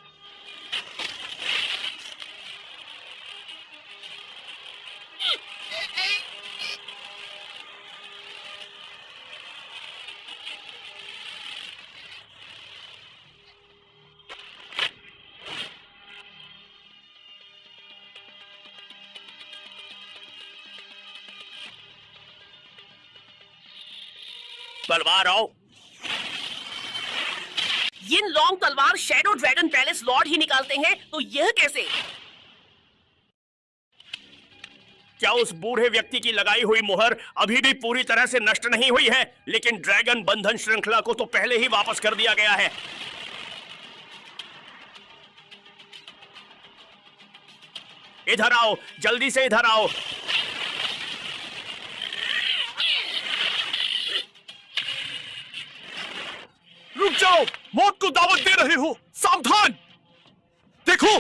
[SPEAKER 8] तलवार आओ। यिनलॉन्ग तलवार शैडो ड्रैगन पैलेस लॉर्ड ही निकालते हैं, तो यह कैसे? क्या उस बूढ़े व्यक्ति की लगाई हुई मुहर अभी भी पूरी तरह से नष्ट नहीं हुई है? लेकिन ड्रैगन बंधन श्रृंखला को तो पहले ही वापस कर दिया गया है। इधर आओ, जल्दी से इधर आओ।
[SPEAKER 3] रुक जाओ, मौत को दावत दे रहे हो। सावधान! देखो,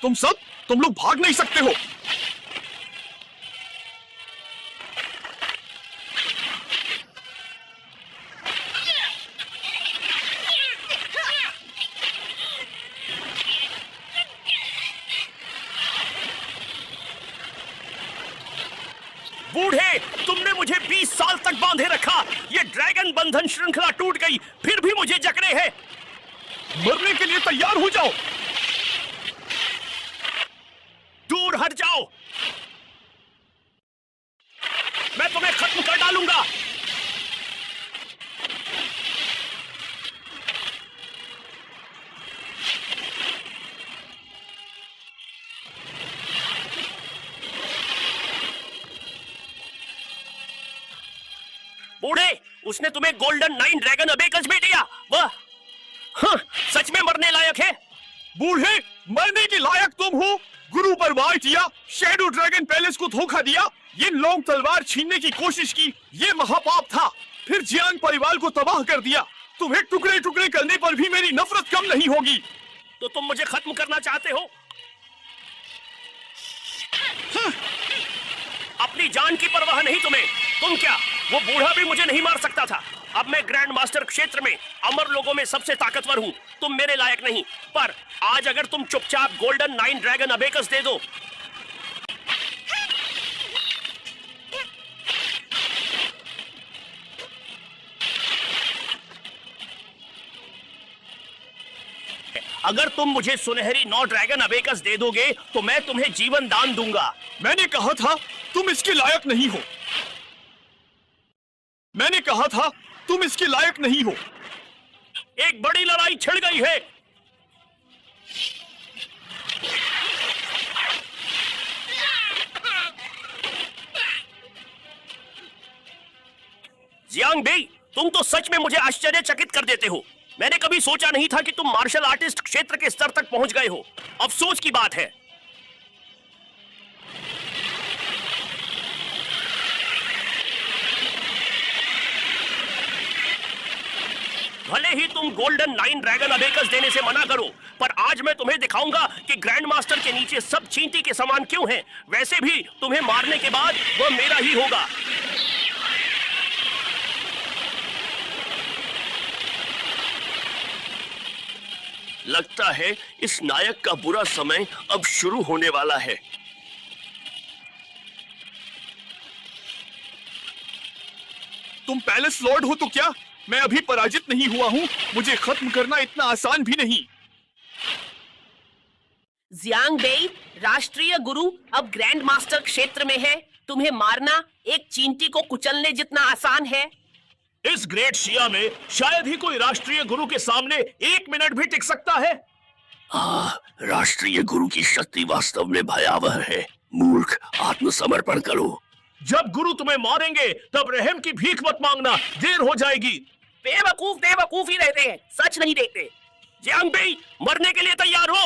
[SPEAKER 3] तुम लोग भाग नहीं सकते हो।
[SPEAKER 8] बूढ़े, तुमने मुझे 20 साल तक बांधे रखा। ये ड्रैगन बंधन श्रृंखला टूट गई, फिर भी मुझे जकड़े हैं।
[SPEAKER 3] मरने के लिए तैयार हो जाओ।
[SPEAKER 8] दूर हट जाओ, मैं तुम्हें खत्म कर डालूंगा। बूढ़े, उसने तुम्हें गोल्डन 9 ड्रैगन अबेकस भी दिया। वह सच में मरने लायक है।
[SPEAKER 3] बूढ़े, मरने के लायक तुम हो। गुरु पर वार किया, शैडो ड्रैगन पैलेस को धोखा दिया, ये लॉन्ग तलवार छीनने की कोशिश की, ये महापाप था। फिर जियांग परिवार को तबाह कर दिया। तुम्हें टुकड़े टुकड़े करने पर भी मेरी नफरत कम नहीं होगी।
[SPEAKER 8] तो तुम मुझे खत्म करना चाहते हो? अपनी जान की परवाह नहीं तुम्हें। तुम क्या, वो बूढ़ा भी मुझे नहीं मार सकता था। अब मैं ग्रैंड मास्टर क्षेत्र में अमर लोगों में सबसे ताकतवर हूँ। तुम मेरे लायक नहीं। पर आज अगर तुम चुपचाप गोल्डन 9 ड्रैगन अबेकस दे दो, अगर तुम मुझे सुनहरी 9 ड्रैगन अबेकस दे दोगे तो मैं तुम्हें जीवन दान दूंगा।
[SPEAKER 3] मैंने कहा था तुम इसके लायक नहीं हो। मैंने कहा था तुम इसके लायक नहीं हो।
[SPEAKER 8] एक बड़ी लड़ाई छिड़ गई है। जियांग बेई, तुम तो सच में मुझे आश्चर्यचकित कर देते हो। मैंने कभी सोचा नहीं था कि तुम मार्शल आर्टिस्ट क्षेत्र के स्तर तक पहुंच गए हो। अफसोस की बात है। भले ही तुम गोल्डन 9 ड्रैगन अबेकस देने से मना करो, पर आज मैं तुम्हें दिखाऊंगा कि ग्रैंड मास्टर के नीचे सब चींटी के समान क्यों हैं। वैसे भी तुम्हें मारने के बाद वह मेरा ही होगा। लगता है इस नायक का बुरा समय अब शुरू होने वाला है।
[SPEAKER 3] तुम पैलेस लॉर्ड हो तो क्या? मैं अभी पराजित नहीं हुआ हूँ। मुझे खत्म करना इतना आसान भी नहीं।
[SPEAKER 10] जियांग बेई, राष्ट्रीय गुरु अब ग्रैंड मास्टर क्षेत्र में है। तुम्हें मारना एक चींटी को कुचलने जितना आसान है।
[SPEAKER 8] इस ग्रेट शिया में शायद ही कोई राष्ट्रीय गुरु के सामने 1 मिनट भी टिक सकता है। राष्ट्रीय गुरु की शक्ति वास्तव में भयावह है। मूर्ख, आत्मसमर्पण करो। जब गुरु तुम्हें मारेंगे तब रहम की भीख मत मांगना, देर हो जाएगी।
[SPEAKER 10] बेवकूफ बेवकूफ ही रहते हैं, सच नहीं देखते।
[SPEAKER 8] जियांग बेई, मरने के लिए तैयार हो।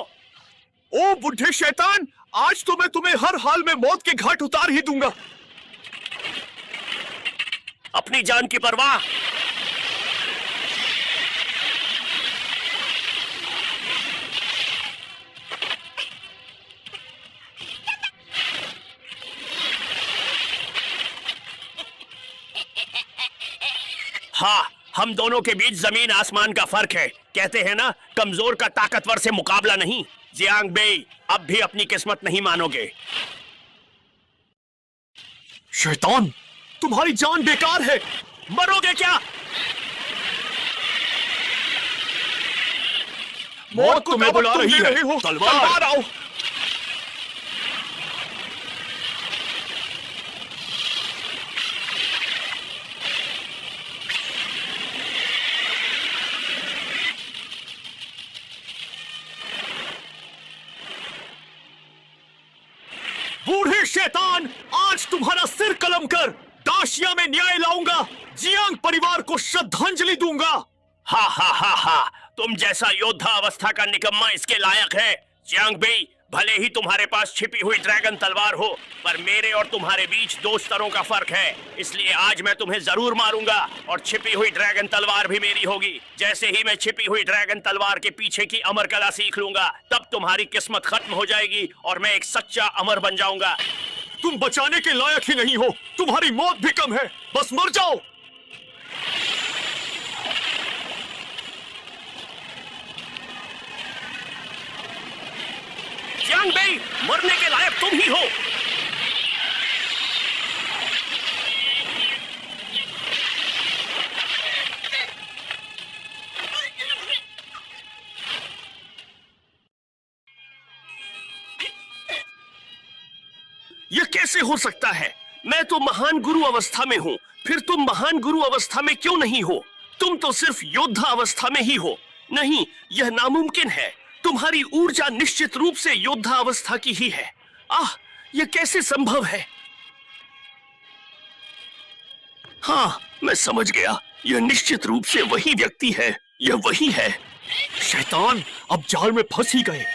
[SPEAKER 3] ओ बुढ़े शैतान, आज तो मैं तुम्हें हर हाल में मौत के घाट उतार ही दूंगा।
[SPEAKER 8] अपनी जान की परवाह। हाँ, हम दोनों के बीच जमीन आसमान का फर्क है। कहते हैं ना, कमजोर का ताकतवर से मुकाबला नहीं। जियांग बेई, अब भी अपनी किस्मत नहीं मानोगे।
[SPEAKER 3] शैतान, तुम्हारी जान बेकार है।
[SPEAKER 8] मरोगे क्या?
[SPEAKER 3] मौत तुम्हें बुला रही है। तलवार आओ। बूढ़े शैतान, आज तुम्हारा सिर कलम कर दाशिया में न्याय लाऊंगा, जियांग परिवार को श्रद्धांजलि दूंगा।
[SPEAKER 8] हा हा हा हा, तुम जैसा योद्धा अवस्था का निकम्मा इसके लायक है। जियांग बेई, भले ही तुम्हारे पास छिपी हुई ड्रैगन तलवार हो, पर मेरे और तुम्हारे बीच 2 स्तरों का फर्क है, इसलिए आज मैं तुम्हें जरूर मारूंगा और छिपी हुई ड्रैगन तलवार भी मेरी होगी। जैसे ही मैं छिपी हुई ड्रैगन तलवार के पीछे की अमर कला सीख लूंगा, तब तुम्हारी किस्मत खत्म हो जाएगी और मैं एक सच्चा अमर बन जाऊंगा।
[SPEAKER 3] तुम बचाने के लायक ही नहीं हो, तुम्हारी मौत भी कम है, बस मर जाओ।
[SPEAKER 8] जियांग बेई, मरने के लायक तुम ही हो।
[SPEAKER 3] यह कैसे हो सकता है? मैं तो महान गुरु अवस्था में हूँ, फिर तुम महान गुरु अवस्था में क्यों नहीं हो? तुम तो सिर्फ योद्धा अवस्था में ही हो। नहीं, यह नामुमकिन है। तुम्हारी ऊर्जा निश्चित रूप से योद्धा अवस्था की ही है। आह, यह कैसे संभव है? हाँ, मैं समझ गया, यह निश्चित रूप से वही व्यक्ति है। यह वही है। शैतान, अब जाल में फंस ही गए।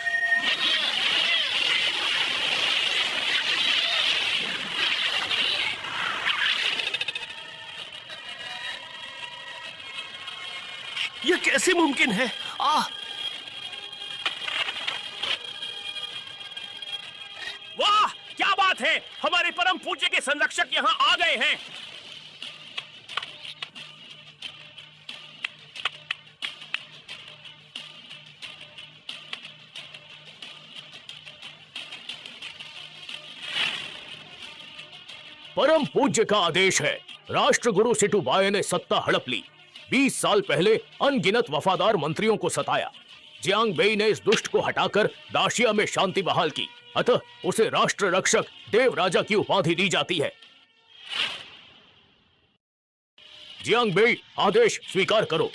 [SPEAKER 3] यह कैसे मुमकिन है?
[SPEAKER 8] वाह, क्या बात है, हमारे परम पूज्य के संरक्षक यहाँ आ गए हैं। परम पूज्य का आदेश है, राष्ट्रगुरु सिटुबाई ने सत्ता हड़प ली। 20 साल पहले अनगिनत वफादार मंत्रियों को सताया। जियांग बेई ने इस दुष्ट को हटाकर दाशिया में शांति बहाल की, अतः उसे राष्ट्र रक्षक देव राजा की उपाधि दी जाती है। जियांग बेई, आदेश स्वीकार करो।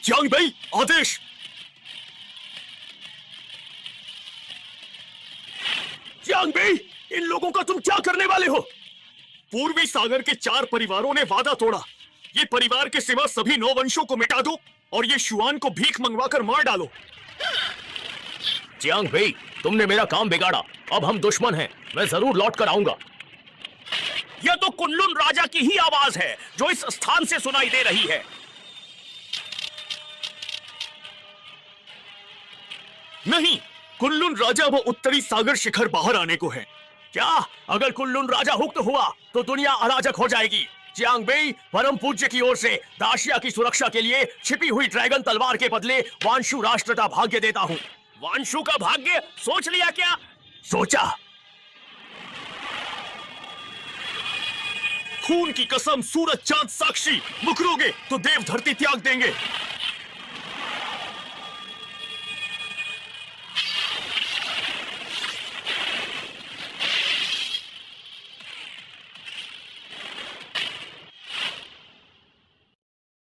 [SPEAKER 3] जियांग बेई, आदेश।
[SPEAKER 8] जियांग बेई, इन लोगों का तुम क्या करने वाले हो?
[SPEAKER 3] पूर्वी सागर के 4 परिवारों ने वादा तोड़ा। ये परिवार के सिवा सभी 9 वंशों को मिटा दो और ये शुआन को भीख मंगवाकर मार डालो।
[SPEAKER 8] जियांग बेई, तुमने मेरा काम बिगाड़ा, अब हम दुश्मन हैं। मैं जरूर लौट कर आऊंगा। यह तो कुनलुन राजा की ही आवाज है जो इस स्थान से सुनाई दे रही है।
[SPEAKER 3] नहीं, कुनलुन राजा वो उत्तरी सागर शिखर बाहर आने को है।
[SPEAKER 8] क्या? अगर कुनलुन राजा हुक्त हुआ तो दुनिया अराजक हो जाएगी। जियांग बेई, परम पूज्य की ओर से दाशिया की सुरक्षा के लिए छिपी हुई ड्रैगन तलवार के बदले वांशु राष्ट्र का भाग्य देता हूँ। वांशु का भाग्य? सोच लिया क्या? सोचा।
[SPEAKER 3] खून की कसम, सूरज चांद साक्षी, मुकरोगे तो देव धरती त्याग देंगे।